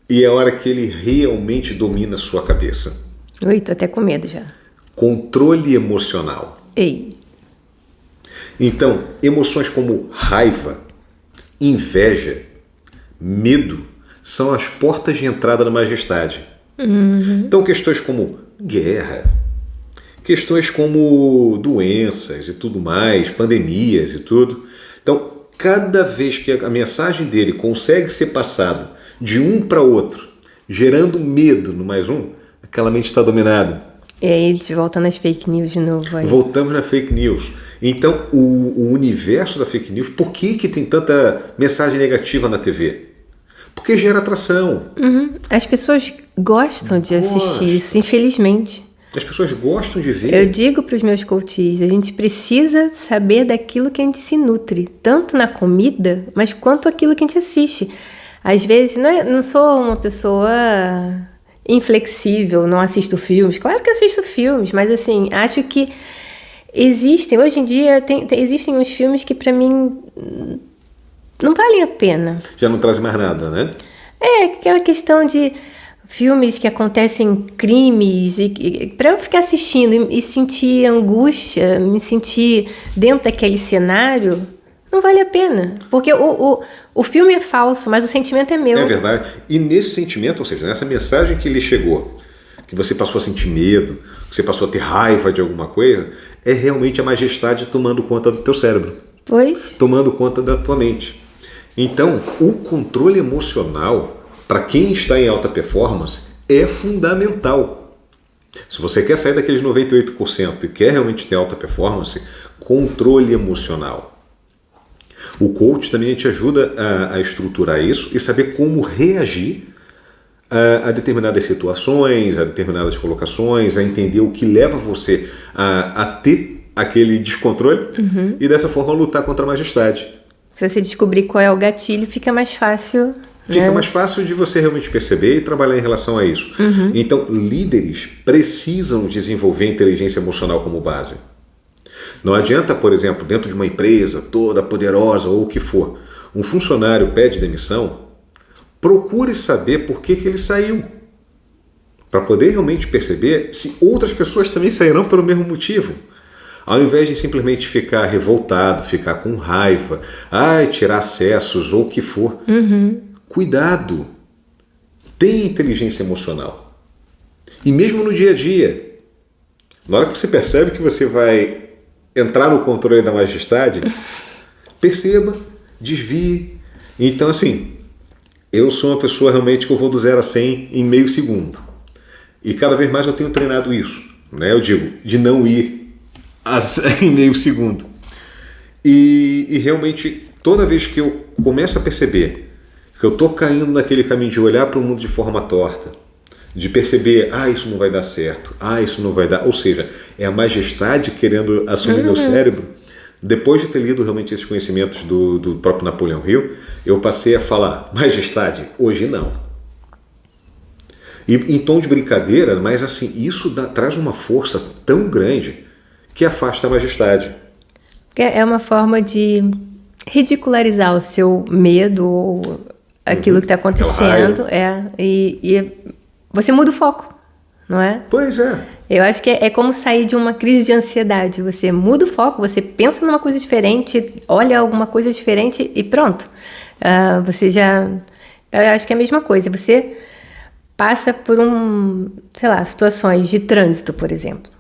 e é a hora que ele realmente domina a sua cabeça. Ui, tô até com medo já. Controle emocional. Ei. Então, emoções como raiva, inveja, medo são as portas de entrada da majestade. Então, questões como guerra, questões como doenças e tudo mais, pandemias e tudo. Então, cada vez que a mensagem dele consegue ser passada de um para outro, gerando medo no mais um, aquela mente está dominada. E aí, de volta nas fake news de novo. Aí. Voltamos na fake news. Então, o universo da fake news, por que tem tanta mensagem negativa na TV? Porque gera atração. As pessoas gostam de assistir isso, infelizmente. As pessoas gostam de ver. Eu digo para os meus coaches, a gente precisa saber daquilo que a gente se nutre, tanto na comida, mas quanto aquilo que a gente assiste. Às vezes, não sou uma pessoa inflexível, não assisto filmes. Claro que assisto filmes, mas assim, acho que hoje em dia, existem uns filmes que para mim não valem a pena. Já não trazem mais nada, né? É, aquela questão de filmes que acontecem crimes, e para eu ficar assistindo e sentir angústia, me sentir dentro daquele cenário, não vale a pena. Porque o filme é falso, mas o sentimento é meu. É verdade. E nesse sentimento, ou seja, nessa mensagem que lhe chegou, que você passou a sentir medo, que você passou a ter raiva de alguma coisa, é realmente a majestade tomando conta do teu cérebro. Pois. Tomando conta da tua mente. Então, o controle emocional, para quem está em alta performance, é fundamental. Se você quer sair daqueles 98% e quer realmente ter alta performance, controle emocional. O coach também te ajuda a estruturar isso e saber como reagir a determinadas situações, a determinadas colocações, a entender o que leva você a ter aquele descontrole e dessa forma lutar contra a majestade. Se você descobrir qual é o gatilho, fica mais fácil. Fica mais fácil de você realmente perceber e trabalhar em relação a isso. Então, líderes precisam desenvolver inteligência emocional como base. Não adianta, por exemplo, dentro de uma empresa toda poderosa ou o que for, um funcionário pede demissão, procure saber por que ele saiu. Para poder realmente perceber se outras pessoas também sairão pelo mesmo motivo. Ao invés de simplesmente ficar revoltado, ficar com raiva, tirar acessos ou o que for. Cuidado, tenha inteligência emocional. E mesmo no dia a dia, na hora que você percebe que você vai entrar no controle da majestade, perceba, desvie. Então, assim, eu sou uma pessoa realmente que eu vou do 0 a 100 em meio segundo. E cada vez mais eu tenho treinado isso, né? Eu digo, de não ir em meio segundo. E realmente, toda vez que eu começo a perceber que eu estou caindo naquele caminho de olhar para o mundo de forma torta, de perceber, isso não vai dar certo, isso não vai dar, ou seja, é a majestade querendo assumir meu cérebro. Depois de ter lido realmente esses conhecimentos do próprio Napoleão Hill, eu passei a falar, majestade, hoje não. E em tom de brincadeira, mas assim, isso traz uma força tão grande que afasta a majestade. É uma forma de ridicularizar o seu medo ou aquilo que está acontecendo. E você muda o foco, não é? Pois é. Eu acho que é como sair de uma crise de ansiedade. Você muda o foco, você pensa numa coisa diferente, olha alguma coisa diferente e pronto. Você já... Eu acho que é a mesma coisa. Você passa por situações de trânsito, por exemplo.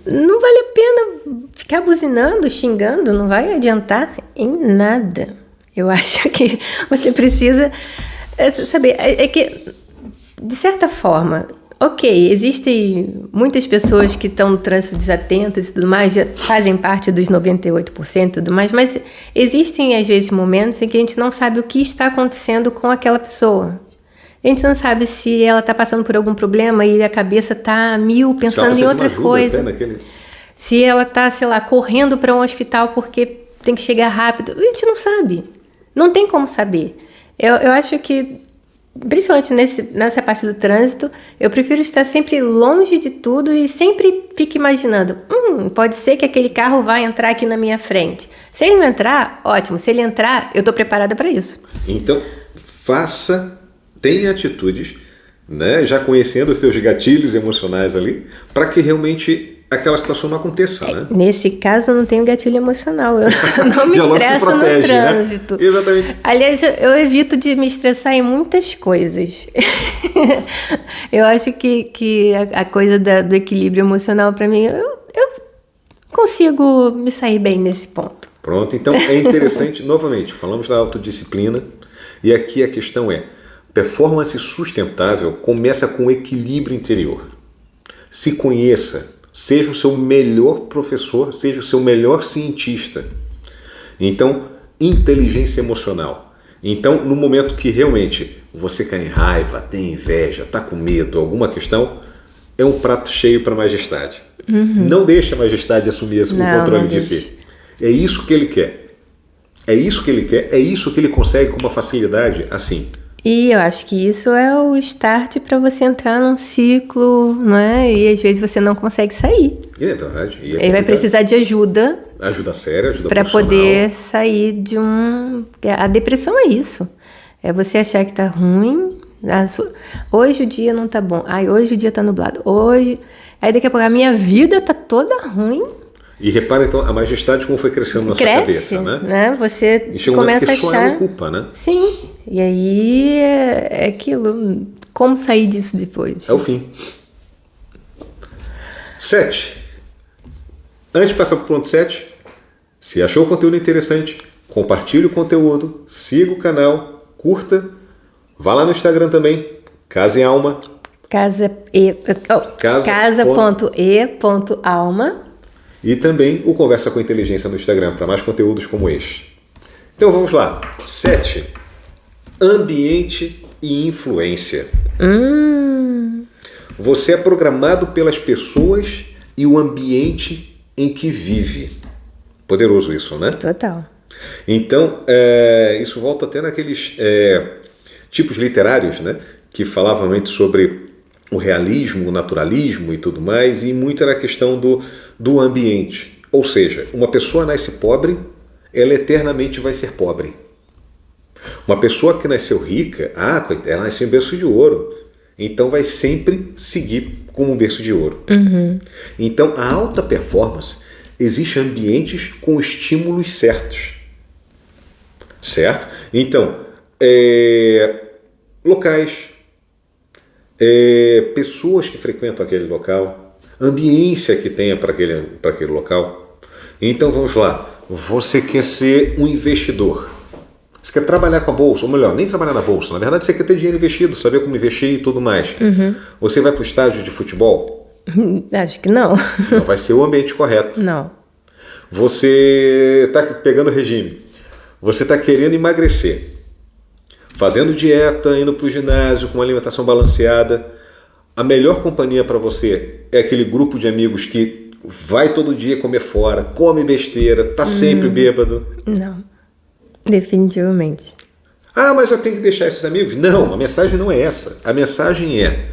Não vale a pena ficar buzinando, xingando, não vai adiantar em nada. Eu acho que você precisa saber, que, de certa forma, ok, existem muitas pessoas que estão no trânsito desatentas e tudo mais, já fazem parte dos 98% e tudo mais, mas existem, às vezes, momentos em que a gente não sabe o que está acontecendo com aquela pessoa. A gente não sabe se ela está passando por algum problema e a cabeça está a mil pensando em outra coisa. Se ela está, correndo para um hospital porque tem que chegar rápido. A gente não sabe. Não tem como saber. Eu acho que, principalmente nessa parte do trânsito, eu prefiro estar sempre longe de tudo e sempre fico imaginando, pode ser que aquele carro vai entrar aqui na minha frente. Se ele não entrar, ótimo. Se ele entrar, eu estou preparada para isso. Então, tenha atitudes, né, já conhecendo os seus gatilhos emocionais ali, para que realmente aquela situação não aconteça, né? Nesse caso, eu não tenho gatilho emocional. Eu não me estresso no trânsito. Né? Exatamente. Aliás, eu evito de me estressar em muitas coisas. Eu acho que a coisa do equilíbrio emocional, para mim, eu consigo me sair bem nesse ponto. Pronto, então é interessante, novamente, falamos da autodisciplina, e aqui a questão é, performance sustentável começa com equilíbrio interior. Se conheça, seja o seu melhor professor, seja o seu melhor cientista. Então, inteligência emocional. Então, no momento que realmente você cai em raiva, tem inveja, está com medo, alguma questão, é um prato cheio para a majestade. Não deixe a majestade assumir o controle de si. É isso que ele quer. É isso que ele quer, é isso que ele consegue com uma facilidade assim. E eu acho que isso é o start para você entrar num ciclo, né? E às vezes você não consegue sair. É verdade. Ele vai precisar de ajuda. Ajuda séria, ajuda para poder sair de A depressão é isso. É você achar que tá ruim. Hoje o dia não tá bom. Hoje o dia tá nublado. Aí daqui a pouco a minha vida tá toda ruim. E repara então a majestade como foi crescendo na sua cabeça, né? Você e chega começa um momento que a achar. Só é uma culpa, né? Sim. E aí é aquilo. Como sair disso depois? É o fim. 7. Antes de passar para o ponto 7, se achou o conteúdo interessante, compartilhe o conteúdo, siga o canal, curta, vá lá no Instagram também, Casa em Alma. Casa.e.alma. E também o Conversa com Inteligência no Instagram, para mais conteúdos como este. Então vamos lá. 7. Ambiente e influência. Você é programado pelas pessoas e o ambiente em que vive. Poderoso isso, né? Total. Então, isso volta até naqueles tipos literários, né? Que falavam muito sobre o realismo, o naturalismo e tudo mais, e muito era a questão do ambiente. Ou seja, uma pessoa nasce pobre, ela eternamente vai ser pobre. Uma pessoa que nasceu rica, ela nasceu em berço de ouro, então vai sempre seguir como um berço de ouro. Então, a alta performance existe ambientes com estímulos certos. Certo? Então, locais, pessoas que frequentam aquele local, ambiência que tenha para aquele local. Então vamos lá, você quer ser um investidor, você quer trabalhar com a bolsa, ou melhor, nem trabalhar na bolsa, na verdade você quer ter dinheiro investido, saber como investir e tudo mais. Você vai para o estádio de futebol? Acho que não. Não vai ser o ambiente correto. Não. Você está pegando regime, você está querendo emagrecer, fazendo dieta, indo para o ginásio com uma alimentação balanceada. A melhor companhia para você é aquele grupo de amigos que vai todo dia comer fora, come besteira, tá sempre bêbado. Não, definitivamente. Ah, mas eu tenho que deixar esses amigos? Não, a mensagem não é essa. A mensagem é: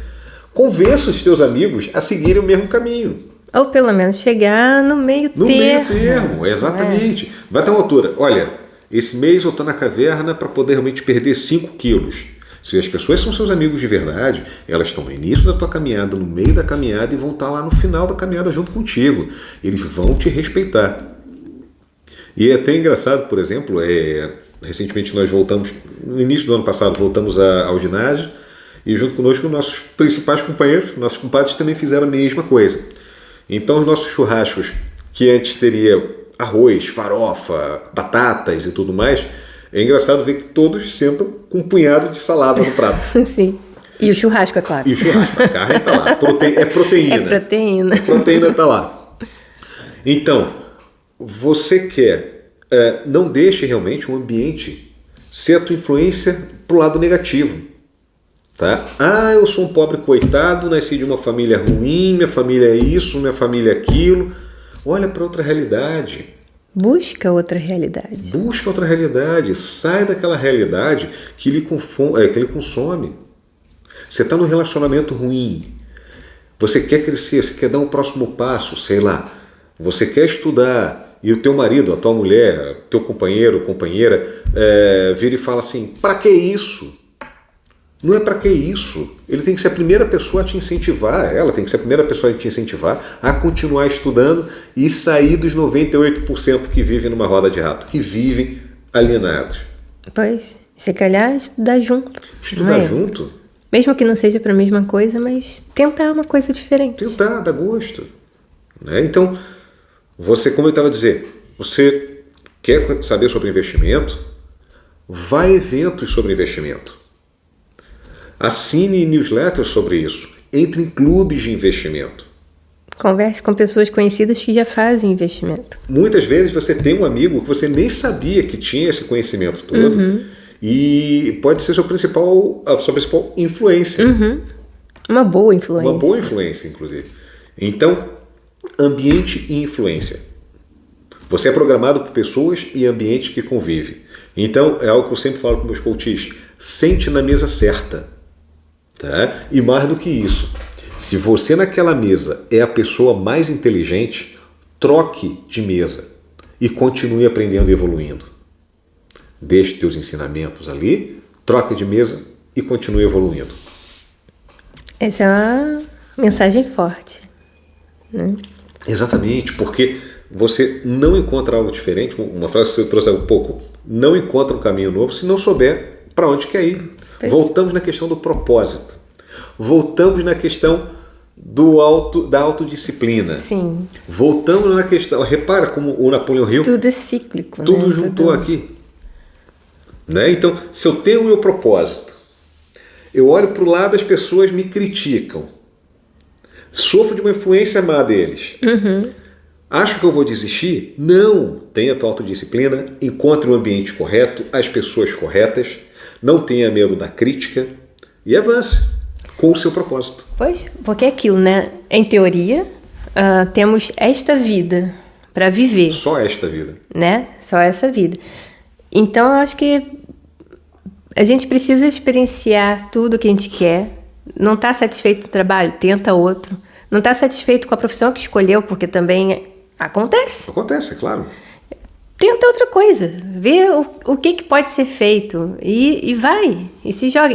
convença os teus amigos a seguirem o mesmo caminho. Ou pelo menos chegar no meio termo. No meio termo, exatamente. Vai ter uma altura. Olha, esse mês eu estou na caverna para poder realmente perder 5 quilos. Se as pessoas são seus amigos de verdade, elas estão no início da tua caminhada, no meio da caminhada e vão estar lá no final da caminhada junto contigo. Eles vão te respeitar. E é até engraçado, por exemplo, recentemente nós voltamos, no início do ano passado, voltamos ao ginásio e junto conosco nossos principais companheiros, nossos compadres também fizeram a mesma coisa. Então os nossos churrascos, que antes teria arroz, farofa, batatas e tudo mais, é engraçado ver que todos sentam com um punhado de salada no prato. Sim. E o churrasco, é claro. E o churrasco, a carne está lá. É proteína. É proteína. A proteína está lá. Então, você quer, não deixe realmente o ambiente ser a tua influência para o lado negativo. Tá? Ah, eu sou um pobre coitado, nasci de uma família ruim, minha família é isso, minha família é aquilo. Olha para outra realidade. Busca outra realidade. Busca outra realidade. Sai daquela realidade que lhe consome. Você está num relacionamento ruim. Você quer crescer, você quer dar um próximo passo, sei lá. Você quer estudar e o teu marido, a tua mulher, teu companheiro, companheira, vira e fala assim: para que isso? Não é para que isso. Ele tem que ser a primeira pessoa a te incentivar, ela tem que ser a primeira pessoa a te incentivar a continuar estudando e sair dos 98% que vivem numa roda de rato, que vivem alienados. Pois, se calhar estudar junto. Estudar junto? Mesmo que não seja para a mesma coisa, mas tentar uma coisa diferente. Tentar, dar gosto. Né? Então, você, como eu estava a dizer, você quer saber sobre investimento? Vá a eventos sobre investimento. Assine newsletters sobre isso. Entre em clubes de investimento. Converse com pessoas conhecidas que já fazem investimento. Muitas vezes você tem um amigo que você nem sabia que tinha esse conhecimento todo e pode ser sua principal influência. Uma boa influência. Uma boa influência, inclusive. Então, ambiente e influência. Você é programado por pessoas e ambiente que convive. Então, é algo que eu sempre falo para meus coaches. Sente na mesa certa. Tá? E mais do que isso, se você naquela mesa é a pessoa mais inteligente, troque de mesa e continue aprendendo e evoluindo. Deixe teus ensinamentos ali, troque de mesa e continue evoluindo. Essa é uma mensagem forte. Né? Exatamente, porque você não encontra algo diferente, uma frase que você trouxe há um pouco, não encontra um caminho novo se não souber para onde quer ir. Voltamos na questão do propósito. Voltamos na questão da autodisciplina. Sim. Voltamos na questão... Repara como o Napoleão Hill... Tudo é cíclico. Tudo juntou aqui. Né? Então, se eu tenho o meu propósito, eu olho para o lado, as pessoas me criticam. Sofro de uma influência má deles. Acho que eu vou desistir? Não. Tenha a tua autodisciplina, encontre o ambiente correto, as pessoas corretas, não tenha medo da crítica e avance com o seu propósito. Pois, porque é aquilo, né? Em teoria, temos esta vida para viver. Só esta vida. Né? Só essa vida. Então, eu acho que a gente precisa experienciar tudo o que a gente quer. Não está satisfeito do trabalho? Tenta outro. Não está satisfeito com a profissão que escolheu? Porque também acontece. Acontece, é claro. Tenta outra coisa. Vê o que pode ser feito. E vai. E se joga.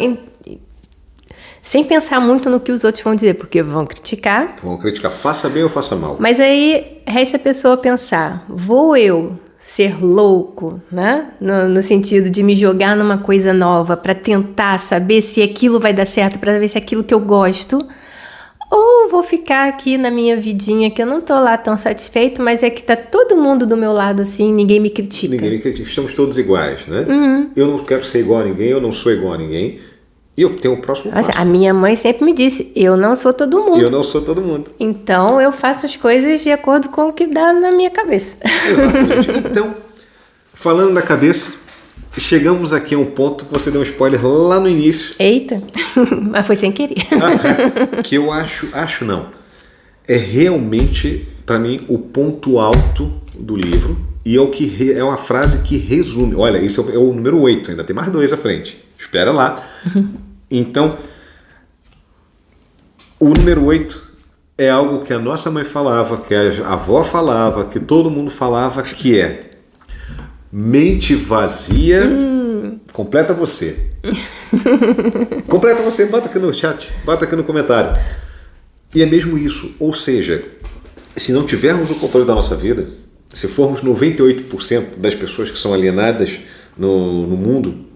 Sem pensar muito no que os outros vão dizer, porque vão criticar. Vão criticar, faça bem ou faça mal. Mas aí resta a pessoa pensar, vou eu ser louco, né? No sentido de me jogar numa coisa nova para tentar saber se aquilo vai dar certo, para ver se é aquilo que eu gosto, ou vou ficar aqui na minha vidinha, que eu não tô lá tão satisfeito, mas é que tá todo mundo do meu lado assim, ninguém me critica. Ninguém me critica, estamos todos iguais, né? Eu não quero ser igual a ninguém, eu não sou igual a ninguém. E eu tenho o próximo passo. A minha mãe sempre me disse, eu não sou todo mundo. Eu não sou todo mundo. Então eu faço as coisas de acordo com o que dá na minha cabeça. Exatamente. Então, falando da cabeça, chegamos aqui a um ponto que você deu um spoiler lá no início. Eita, mas foi sem querer. Que eu acho não. É realmente, para mim, o ponto alto do livro. E é uma frase que resume. Olha, esse é o número 8, ainda tem mais 2 à frente. Espera lá. Então, o número 8 é algo que a nossa mãe falava, que a avó falava, que todo mundo falava, que é mente vazia, completa você. Completa você, bota aqui no chat, bota aqui no comentário. E é mesmo isso, ou seja, se não tivermos o controle da nossa vida, se formos 98% das pessoas que são alienadas no mundo,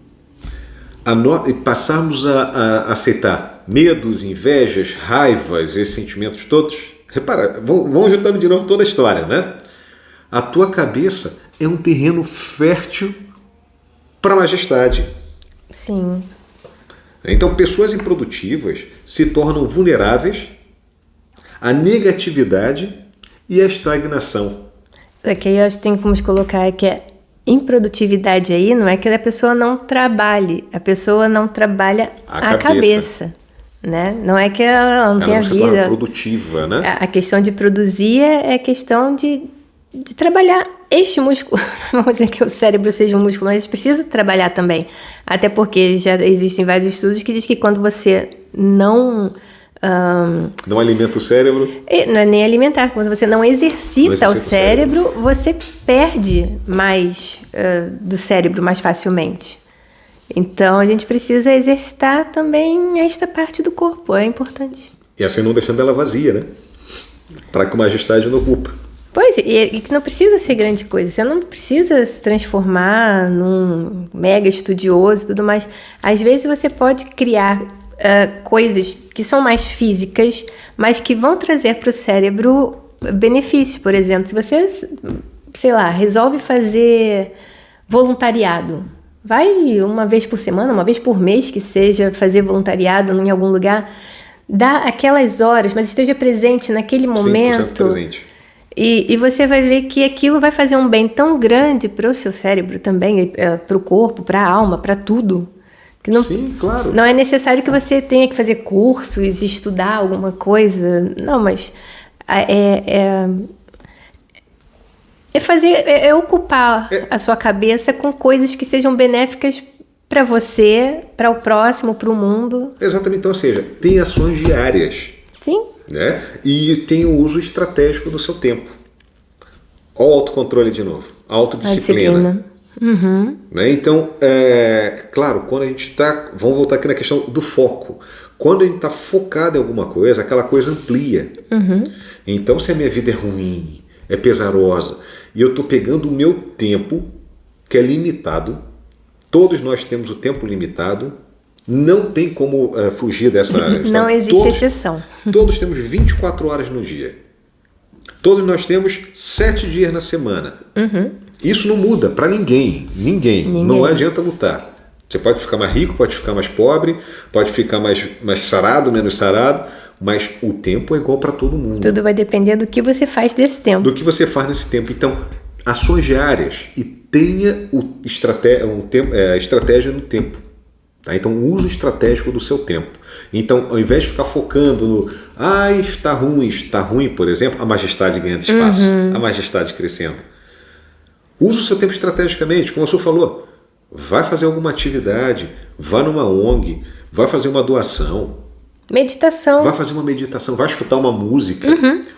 e passarmos a aceitar medos, invejas, raivas, esses sentimentos todos, repara, vamos juntando de novo toda a história, né? A tua cabeça é um terreno fértil para a majestade. Sim. Então, pessoas improdutivas se tornam vulneráveis à negatividade e à estagnação. Aqui eu acho que tem como colocar que é improdutividade aí, não é que a pessoa não trabalhe, a pessoa não trabalha a cabeça, né? Não é que ela não tenha vida. Ela produtiva, né? A questão de produzir é questão de trabalhar este músculo. Vamos dizer que o cérebro seja um músculo, mas precisa trabalhar também. Até porque já existem vários estudos que dizem que quando você não alimenta o cérebro. Não é nem alimentar. Quando você não exercita o cérebro, você perde mais do cérebro mais facilmente. Então, a gente precisa exercitar também esta parte do corpo. É importante. E assim não deixando ela vazia, né? Para que a majestade não ocupa. Pois, e que não precisa ser grande coisa. Você não precisa se transformar num mega estudioso e tudo mais. Às vezes, você pode criar coisas que são mais físicas, mas que vão trazer para o cérebro benefícios. Por exemplo, se você, sei lá, resolve fazer voluntariado, vai uma vez por semana, uma vez por mês que seja, fazer voluntariado em algum lugar, dá aquelas horas, mas esteja presente naquele momento. 100% presente. E você vai ver que aquilo vai fazer um bem tão grande para o seu cérebro também, para o corpo, para a alma, para tudo. Não, sim, claro. Não é necessário que você tenha que fazer cursos e estudar alguma coisa. Não, mas ocupar a sua cabeça com coisas que sejam benéficas para você, para o próximo, para o mundo. Exatamente. Então, ou seja, tem ações diárias. Sim. Né? E tem o uso estratégico do seu tempo. Olha o autocontrole de novo. A autodisciplina. Uhum. Né? Então, claro, quando a gente está... Vamos voltar aqui na questão do foco. Quando a gente está focado em alguma coisa, aquela coisa amplia. Uhum. Então, se a minha vida é ruim, é pesarosa, e eu estou pegando o meu tempo, que é limitado, todos nós temos o tempo limitado, não tem como fugir dessa... Não existe exceção. Todos temos 24 horas no dia. Todos nós temos 7 dias na semana. Uhum. Isso não muda para ninguém. Não adianta lutar. Você pode ficar mais rico, pode ficar mais pobre, pode ficar mais sarado, menos sarado, mas o tempo é igual para todo mundo. Tudo vai depender do que você faz desse tempo. Do que você faz nesse tempo. Então, ações diárias e tenha estratégia no tempo. Tá? Então, o uso estratégico do seu tempo. Então, ao invés de ficar focando no está ruim, por exemplo, a majestade ganhando espaço, a majestade crescendo. Use o seu tempo estrategicamente, como a Su falou. Vai fazer alguma atividade, vá numa ONG, vai fazer uma doação. Meditação. Vai fazer uma meditação, vai escutar uma música,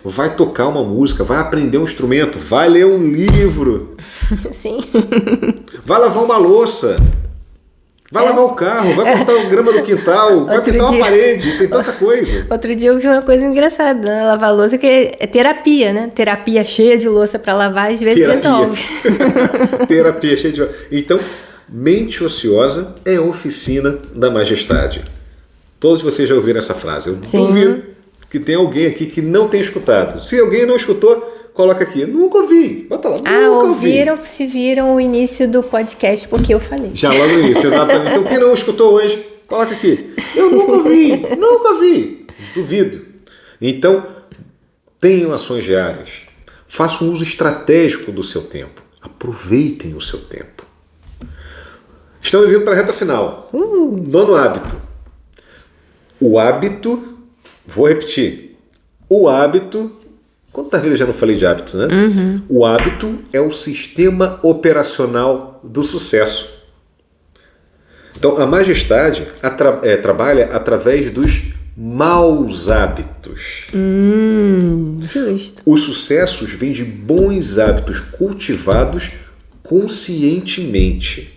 vai tocar uma música, vai aprender um instrumento, vai ler um livro. Sim. Vai lavar uma louça. Vai lavar o carro, vai cortar a grama do quintal, vai pintar uma parede, tem tanta coisa. Outro dia eu vi uma coisa engraçada, né? Lavar louça, que é terapia, né? Terapia cheia de louça para lavar, às vezes resolve. Terapia cheia de louça. Então, mente ociosa é oficina da majestade. Todos vocês já ouviram essa frase. Eu duvido que tem alguém aqui que não tem escutado. Se alguém não escutou, coloca aqui. Nunca ouvi. Bota lá. Nunca ouviram, ouvi. se viram o início do podcast porque eu falei. Já logo no início, exatamente. Então quem não escutou hoje, coloca aqui. Eu nunca ouvi. Duvido. Então, tenham ações diárias. Façam um uso estratégico do seu tempo. Aproveitem o seu tempo. Estamos indo para a reta final. Nono hábito. O hábito, vou repetir. O hábito, quantas vezes eu já não falei de hábito, né? O hábito é o sistema operacional do sucesso. Então, a majestade trabalha através dos maus hábitos. Justo. Os sucessos vêm de bons hábitos cultivados conscientemente.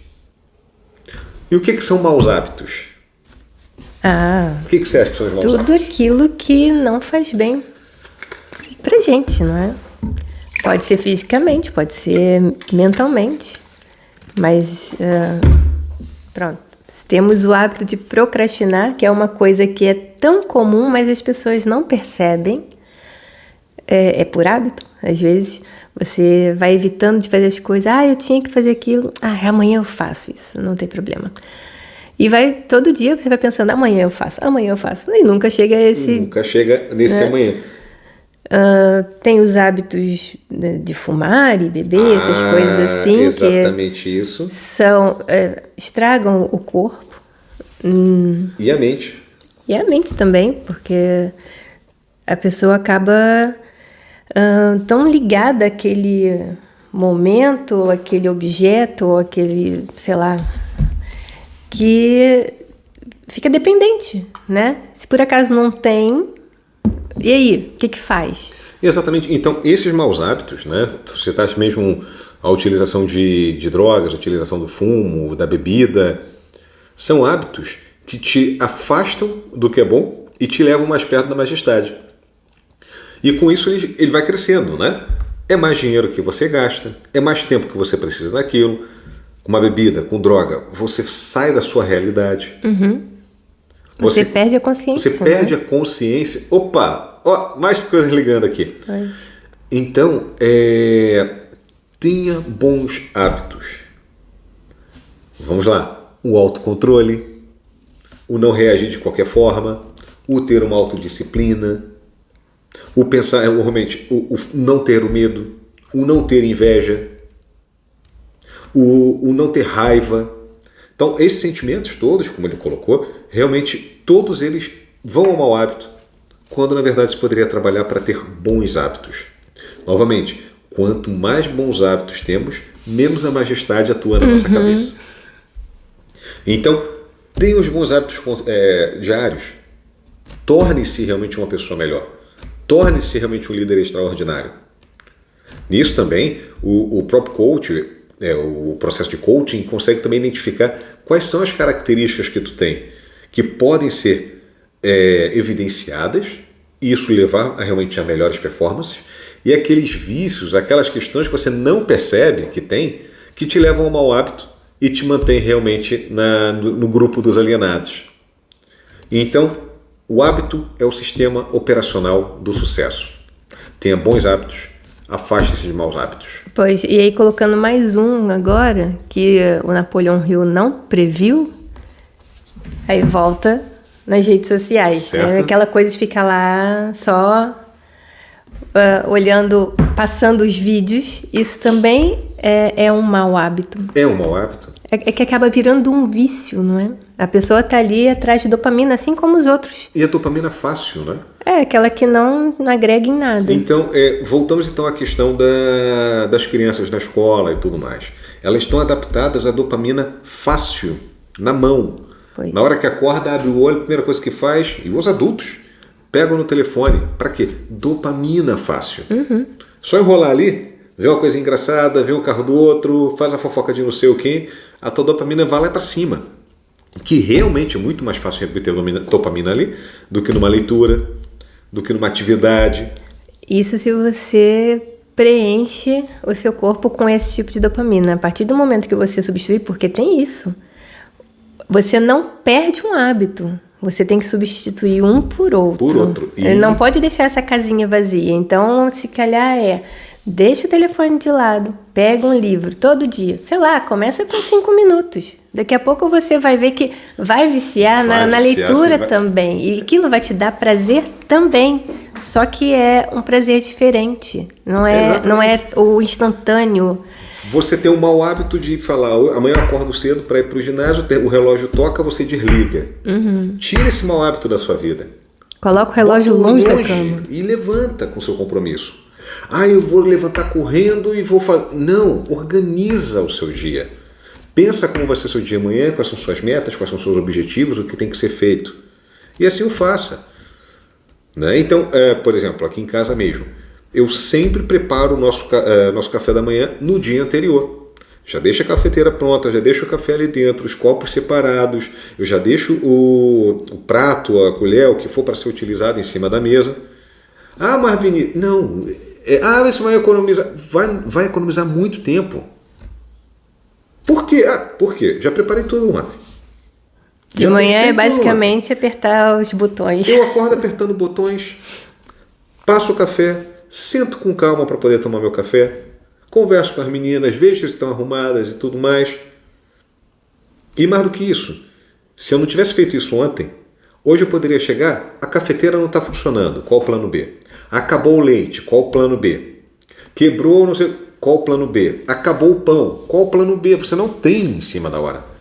E o que são maus hábitos? O que você acha que são os maus hábitos? Tudo aquilo que não faz bem pra gente, não é? Pode ser fisicamente, pode ser mentalmente. Mas, pronto. Temos o hábito de procrastinar, que é uma coisa que é tão comum, mas as pessoas não percebem. É por hábito. Às vezes você vai evitando de fazer as coisas. Eu tinha que fazer aquilo. Amanhã eu faço isso, não tem problema. E todo dia você vai pensando, amanhã eu faço. E nunca chega a esse... Nunca chega nesse amanhã. Tem os hábitos de fumar e beber, essas coisas assim. Exatamente isso. Estragam o corpo. E a mente. E a mente também, porque a pessoa acaba tão ligada àquele momento, àquele objeto, àquele, sei lá, que fica dependente, né? Se por acaso não tem... E aí, o que faz? Exatamente. Então, esses maus hábitos, né? Você está mesmo a utilização de drogas, a utilização do fumo, da bebida, são hábitos que te afastam do que é bom e te levam mais perto da majestade. E com isso ele vai crescendo, né? É mais dinheiro que você gasta, é mais tempo que você precisa daquilo. Com uma bebida, com droga, você sai da sua realidade. Você perde a consciência. Você perde a consciência. Opa! Mais coisas ligando aqui. Então, tenha bons hábitos. Vamos lá. O autocontrole, o não reagir de qualquer forma, o ter uma autodisciplina, o pensar, realmente, o não ter o medo, o não ter inveja, o não ter raiva. Então, esses sentimentos todos, como ele colocou, realmente todos eles vão ao mau hábito, quando na verdade se poderia trabalhar para ter bons hábitos. Novamente, quanto mais bons hábitos temos, menos a majestade atua na nossa cabeça. Então, tenha os bons hábitos diários. Torne-se realmente uma pessoa melhor. Torne-se realmente um líder extraordinário. Nisso também, o próprio coach, o processo de coaching, consegue também identificar quais são as características que tu tem, que podem ser evidenciadas, e isso levar realmente a melhores performances, e aqueles vícios, aquelas questões que você não percebe que tem, que te levam ao mau hábito e te mantém realmente no grupo dos alienados. Então, o hábito é o sistema operacional do sucesso. Tenha bons hábitos, afaste-se de maus hábitos. Pois, e aí colocando mais um agora, que o Napoleão Hill não previu, aí volta nas redes sociais. Né? Aquela coisa de ficar lá só olhando, passando os vídeos, isso também é um mau hábito. É um mau hábito? É que acaba virando um vício, não é? A pessoa tá ali atrás de dopamina, assim como os outros. E a dopamina é fácil, né? Aquela que não agrega em nada. Então, voltamos então à questão das crianças na escola e tudo mais. Elas estão adaptadas à dopamina fácil, na mão. Pois. Na hora que acorda, abre o olho, a primeira coisa que faz, e os adultos pegam no telefone. Para quê? Dopamina fácil. Só enrolar ali, ver uma coisa engraçada, ver o carro do outro, faz a fofoca de não sei o quê, a tua dopamina vai lá para cima. Que realmente é muito mais fácil repetir dopamina ali do que numa leitura, do que numa atividade. Isso se você preenche o seu corpo com esse tipo de dopamina. A partir do momento que você substitui, porque tem isso, você não perde um hábito. Você tem que substituir um por outro. Por outro. E... Não pode deixar essa casinha vazia. Então, se calhar deixa o telefone de lado, pega um livro todo dia. Sei lá, começa com 5 minutos. Daqui a pouco você vai ver que vai viciar na leitura também. E aquilo vai te dar prazer também. Só que é um prazer diferente. Não é o instantâneo. Você tem um mau hábito de falar, amanhã eu acordo cedo para ir para o ginásio, o relógio toca, você desliga. Tira esse mau hábito da sua vida. Coloca o relógio longe da cama. E levanta com o seu compromisso. Eu vou levantar correndo e vou fazer. Não, organiza o seu dia. Pensa como vai ser o seu dia amanhã, quais são suas metas, quais são seus objetivos, o que tem que ser feito. E assim o faça. Né? Então, por exemplo, aqui em casa mesmo, eu sempre preparo o nosso café da manhã no dia anterior. Já deixo a cafeteira pronta, já deixo o café ali dentro, os copos separados, eu já deixo o prato, a colher, o que for para ser utilizado em cima da mesa. Marvini, não, isso vai economizar. Vai economizar muito tempo. Por quê? Por quê? Já preparei tudo ontem. De manhã é basicamente apertar os botões. Eu acordo apertando botões, passo o café, sento com calma para poder tomar meu café, converso com as meninas, vejo se estão arrumadas e tudo mais. E mais do que isso, se eu não tivesse feito isso ontem, hoje eu poderia chegar, a cafeteira não está funcionando, qual o plano B? Acabou o leite, qual o plano B? Quebrou, não sei, qual o plano B? Acabou o pão, qual o plano B? Você não tem em cima da hora.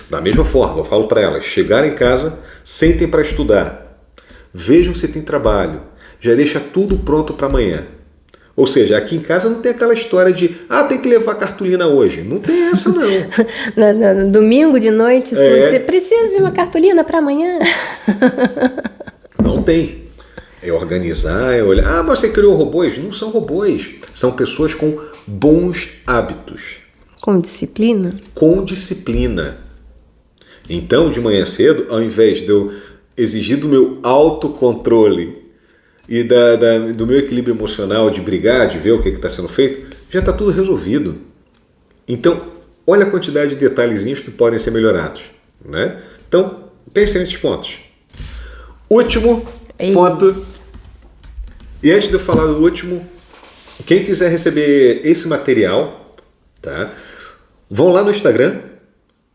Da mesma forma, eu falo para elas, chegarem em casa, sentem para estudar, vejam se tem trabalho, já deixa tudo pronto para amanhã. Ou seja, aqui em casa não tem aquela história de tem que levar cartolina hoje. Não tem essa, não. No domingo de noite, você precisa de uma cartolina para amanhã. Não tem. É organizar, é olhar. Mas você criou robôs? Não são robôs. São pessoas com bons hábitos. Com disciplina? Com disciplina. Então, de manhã cedo, ao invés de eu exigir do meu autocontrole e do meu equilíbrio emocional, de brigar, de ver o que está sendo feito, já está tudo resolvido. Então, olha a quantidade de detalhezinhos que podem ser melhorados. Né? Então, pense nesses pontos. Último ponto. E antes de eu falar do último, quem quiser receber esse material, tá? Vão lá no Instagram,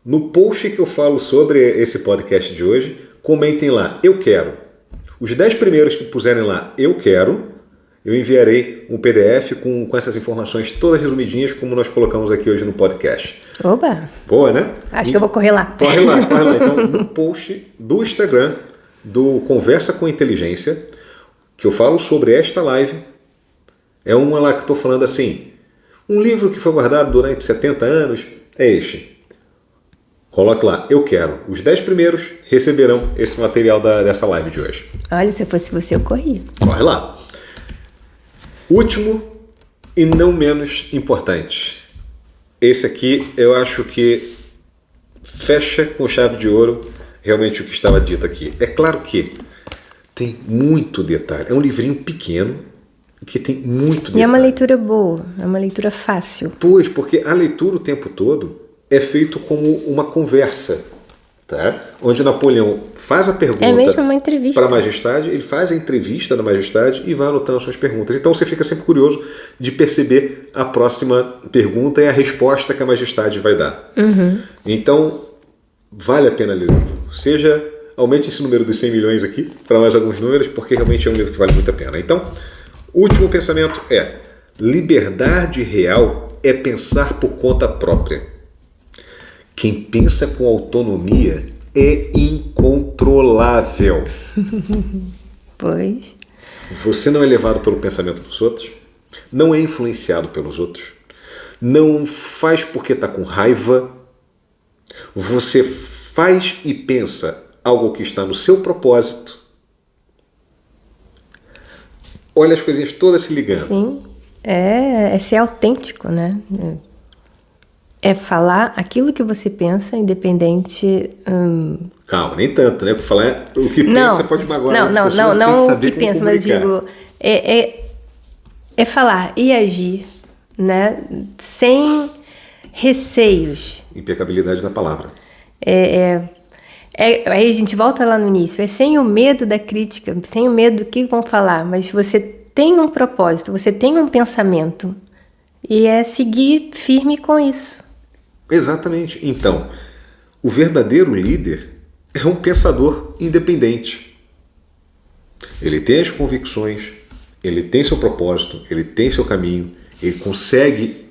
no post que eu falo sobre esse podcast de hoje, comentem lá, eu quero. Os 10 primeiros que puserem lá, eu quero, eu enviarei um PDF com essas informações todas resumidinhas, como nós colocamos aqui hoje no podcast. Oba! Boa, né? Acho que eu vou correr lá. Corre lá. Então, no post do Instagram, do Conversa com Inteligência, que eu falo sobre esta live, é uma lá que estou falando assim, um livro que foi guardado durante 70 anos é este. Coloque lá, eu quero. Os 10 primeiros receberão esse material dessa live de hoje. Olha, se eu fosse você, eu corria. Corre lá. Último e não menos importante. Esse aqui eu acho que fecha com chave de ouro realmente o que estava dito aqui. É claro que tem muito detalhe. É um livrinho pequeno que tem muito detalhe. E é uma leitura boa, é uma leitura fácil. Pois, porque a leitura o tempo todo é feito como uma conversa, tá? Onde Napoleão faz a pergunta mesmo uma entrevista para a majestade, ele faz a entrevista da majestade e vai anotando as suas perguntas. Então você fica sempre curioso de perceber a próxima pergunta e a resposta que a majestade vai dar. Então, vale a pena ler. Aumente esse número dos 100 milhões aqui para mais alguns números, porque realmente é um livro que vale muito a pena. Então, o último pensamento é: liberdade real é pensar por conta própria. Quem pensa com autonomia é incontrolável. Pois. Você não é levado pelo pensamento dos outros, não é influenciado pelos outros, não faz porque está com raiva. Você faz e pensa algo que está no seu propósito. Olha as coisinhas todas se ligando. Sim, é ser autêntico, né? É falar aquilo que você pensa, independente... Calma, nem tanto, né? Por falar o que pensa, você pode magoar não, pessoas, tem que saber o que pensa, mas eu digo... É falar e agir, né? Sem receios. Impecabilidade da palavra. Aí a gente volta lá no início, é sem o medo da crítica, sem o medo do que vão falar, mas você tem um propósito, você tem um pensamento, e é seguir firme com isso. Exatamente. Então, o verdadeiro líder é um pensador independente. Ele tem as convicções, ele tem seu propósito, ele tem seu caminho, ele consegue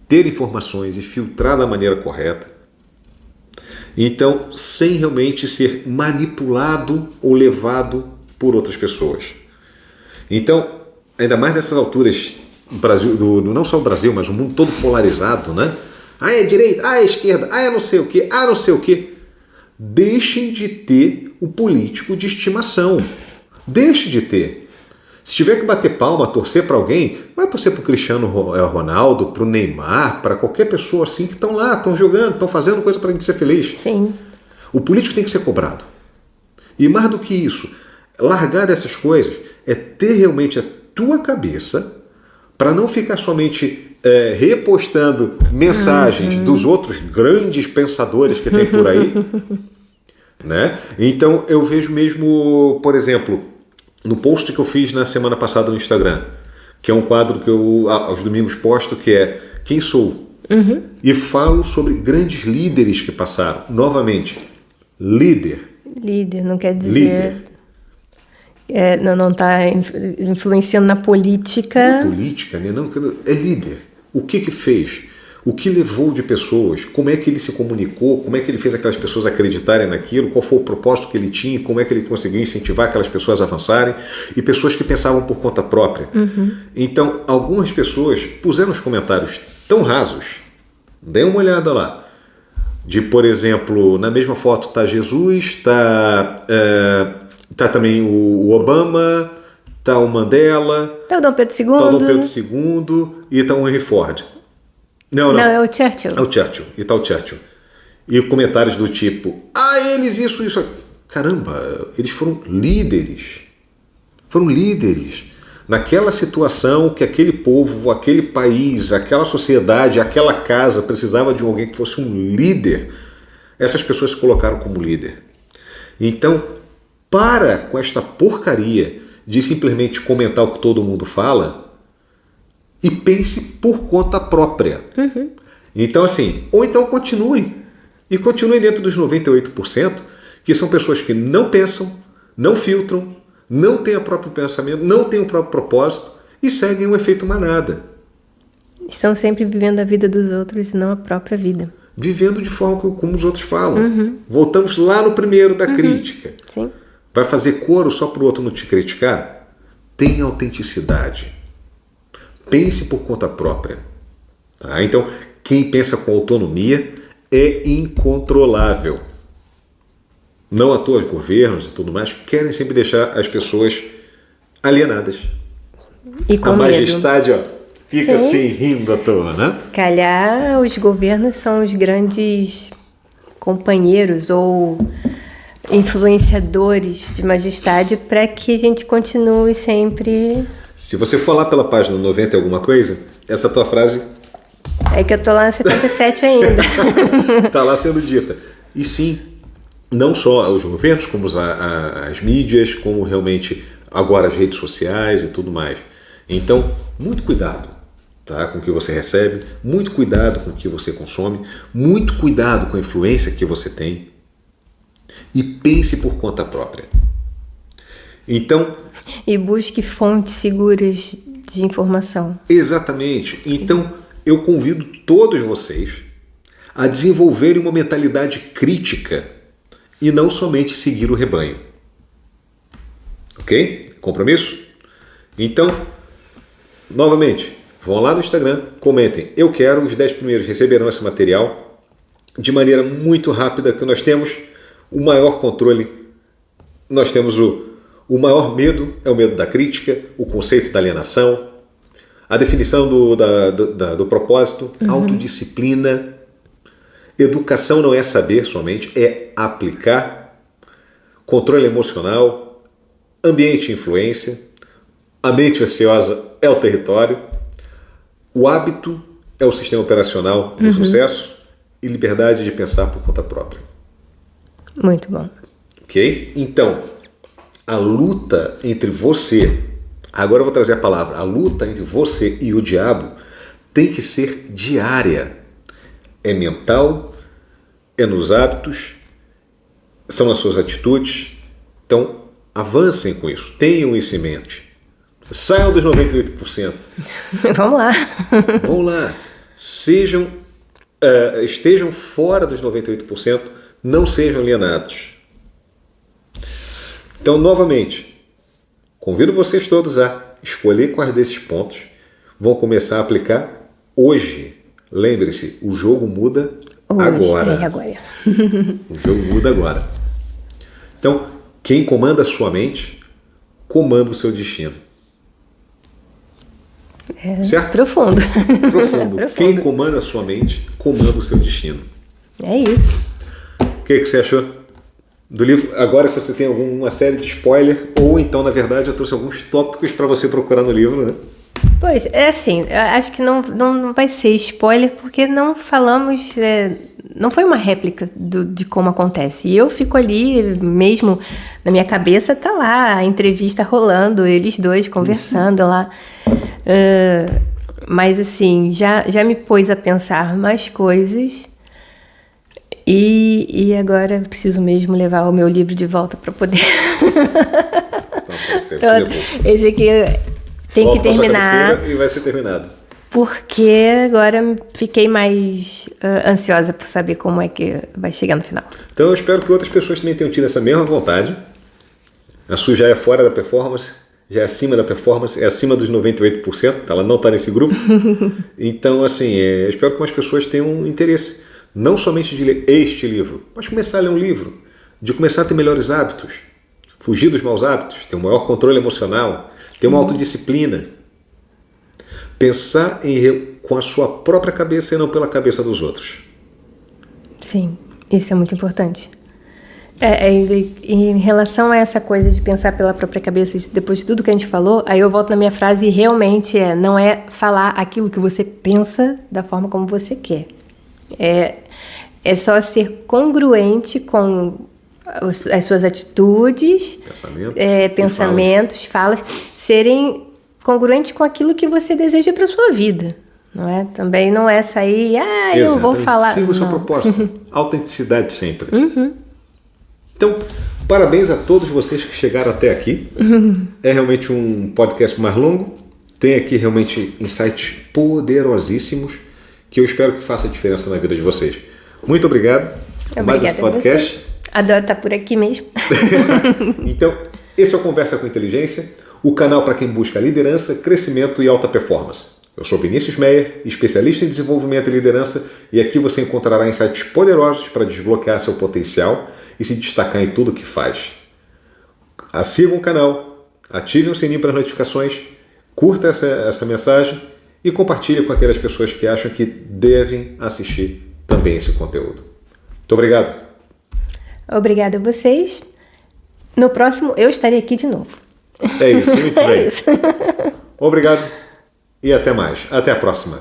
ter informações e filtrar da maneira correta. Então, sem realmente ser manipulado ou levado por outras pessoas. Então, ainda mais nessas alturas, Brasil, não só o Brasil, mas o mundo todo polarizado, né? Ah, é direita, ah, é esquerda, ah, é não sei o quê, ah, não sei o quê. Deixem de ter o político de estimação. Deixe de ter. Se tiver que bater palma, torcer para alguém, vai torcer para o Cristiano Ronaldo, para o Neymar, para qualquer pessoa assim que estão lá, estão jogando, estão fazendo coisa para a gente ser feliz. Sim. O político tem que ser cobrado. E mais do que isso, largar dessas coisas é ter realmente a tua cabeça para não ficar somente repostando mensagens dos outros grandes pensadores que tem por aí. Né? Então eu vejo mesmo, por exemplo, no post que eu fiz na semana passada no Instagram, que é um quadro que eu aos domingos posto, que é Quem Sou? E falo sobre grandes líderes que passaram. Novamente, líder. Líder não quer dizer... Líder. Não está influenciando na política. Não é política, né? Não, é líder. O que fez? O que levou de pessoas? Como é que ele se comunicou? Como é que ele fez aquelas pessoas acreditarem naquilo? Qual foi o propósito que ele tinha? Como é que ele conseguiu incentivar aquelas pessoas a avançarem? E pessoas que pensavam por conta própria. Então, algumas pessoas puseram os comentários tão rasos. Dê uma olhada lá. De, por exemplo, na mesma foto está Jesus, está também o Obama, está o Mandela, Está o Dom Pedro II. está o Dom Pedro II e está o Henry Ford. Não, é o Churchill. É o Churchill, e tá o Churchill. E comentários do tipo, eles isso. Caramba, eles foram líderes. Foram líderes. Naquela situação que aquele povo, aquele país, aquela sociedade, aquela casa precisava de alguém que fosse um líder, essas pessoas se colocaram como líder. Então, para com esta porcaria de simplesmente comentar o que todo mundo fala e pense por conta própria. Então, assim, ou então continuem. E continuem dentro dos 98%, que são pessoas que não pensam, não filtram, não têm o próprio pensamento, não têm o próprio propósito e seguem o efeito manada. Estão sempre vivendo a vida dos outros e não a própria vida. Vivendo de forma como os outros falam. Voltamos lá no primeiro da crítica. Sim. Vai fazer coro só para o outro não te criticar? Tenha autenticidade. Pense por conta própria. Tá? Então, quem pensa com autonomia é incontrolável. Não à toa os governos e tudo mais querem sempre deixar as pessoas alienadas. E com a majestade, fica assim rindo à toa, né? Calhar os governos são os grandes companheiros ou influenciadores de majestade para que a gente continue sempre... Se você for lá pela página 90 e alguma coisa, essa tua frase... É que eu tô lá na 77 ainda. Tá lá sendo dita. E sim, não só os governos, como as mídias, como realmente agora as redes sociais e tudo mais. Então, muito cuidado, tá, com o que você recebe, muito cuidado com o que você consome, muito cuidado com a influência que você tem e pense por conta própria. Então... E busque fontes seguras de informação. Exatamente. Então, eu convido todos vocês a desenvolverem uma mentalidade crítica e não somente seguir o rebanho. Ok? Compromisso? Então, novamente, vão lá no Instagram, comentem. Eu quero, os 10 primeiros receberão esse material de maneira muito rápida, que nós temos o maior controle, nós temos o maior medo, é o medo da crítica, o conceito da alienação, a definição do propósito, autodisciplina. Educação não é saber somente, é aplicar, controle emocional, ambiente e influência, a mente ociosa é o território, o hábito é o sistema operacional do sucesso e liberdade de pensar por conta própria. Muito bom. Ok? Então, a luta entre você, agora eu vou trazer a palavra, a luta entre você e o diabo tem que ser diária. É mental, é nos hábitos, são nas suas atitudes. Então, avancem com isso, tenham isso em mente. Saiam dos 98%. Vamos lá. Vão lá. Estejam fora dos 98%, não sejam alienados. Então, novamente, convido vocês todos a escolher quais desses pontos vão começar a aplicar hoje. Lembre-se, o jogo muda agora. Agora. O jogo muda agora. Então, quem comanda a sua mente, comanda o seu destino. Certo? Profundo. Profundo. Quem comanda a sua mente, comanda o seu destino. É isso. O que você achou do livro? Agora que você tem alguma série de spoiler, ou então, na verdade, eu trouxe alguns tópicos para você procurar no livro, né? Pois, é assim, eu acho que não vai ser spoiler, porque não falamos, não foi uma réplica de como acontece. E eu fico ali, mesmo na minha cabeça, tá lá a entrevista rolando, eles dois conversando lá. Mas assim, já me pôs a pensar mais coisas. E agora eu preciso mesmo levar o meu livro de volta para poder... Esse aqui tem que terminar. E vai ser terminado. Porque agora fiquei mais ansiosa por saber como é que vai chegar no final. Então eu espero que outras pessoas também tenham tido essa mesma vontade. A sua já é fora da performance, já é acima da performance, é acima dos 98%, ela não está nesse grupo. Então, assim, eu espero que mais pessoas tenham interesse, não somente de ler este livro, mas começar a ler um livro, de começar a ter melhores hábitos, fugir dos maus hábitos, ter um maior controle emocional, ter uma autodisciplina. Pensar com a sua própria cabeça e não pela cabeça dos outros. Sim, isso é muito importante. Em relação a essa coisa de pensar pela própria cabeça, depois de tudo que a gente falou, aí eu volto na minha frase e realmente não é falar aquilo que você pensa da forma como você quer. É só ser congruente com as suas atitudes, pensamentos, falas, serem congruentes com aquilo que você deseja para sua vida. Não é? Também não é sair, eu vou falar... Siga o seu propósito. Autenticidade sempre. Então, parabéns a todos vocês que chegaram até aqui. É realmente um podcast mais longo. Tem aqui realmente insights poderosíssimos que eu espero que faça diferença na vida de vocês. Muito obrigado. Mais esse podcast. Adoro estar por aqui mesmo. Então, esse é o Conversa com Inteligência, o canal para quem busca liderança, crescimento e alta performance. Eu sou Vinícius Meyer, especialista em desenvolvimento e liderança, e aqui você encontrará insights poderosos para desbloquear seu potencial e se destacar em tudo o que faz. Sigam o canal, ativem o sininho para as notificações, curta essa mensagem e compartilhe com aquelas pessoas que acham que devem assistir também esse conteúdo. Muito obrigado. Obrigada a vocês. No próximo eu estarei aqui de novo. É isso, muito bem. Isso. Obrigado e até mais. Até a próxima.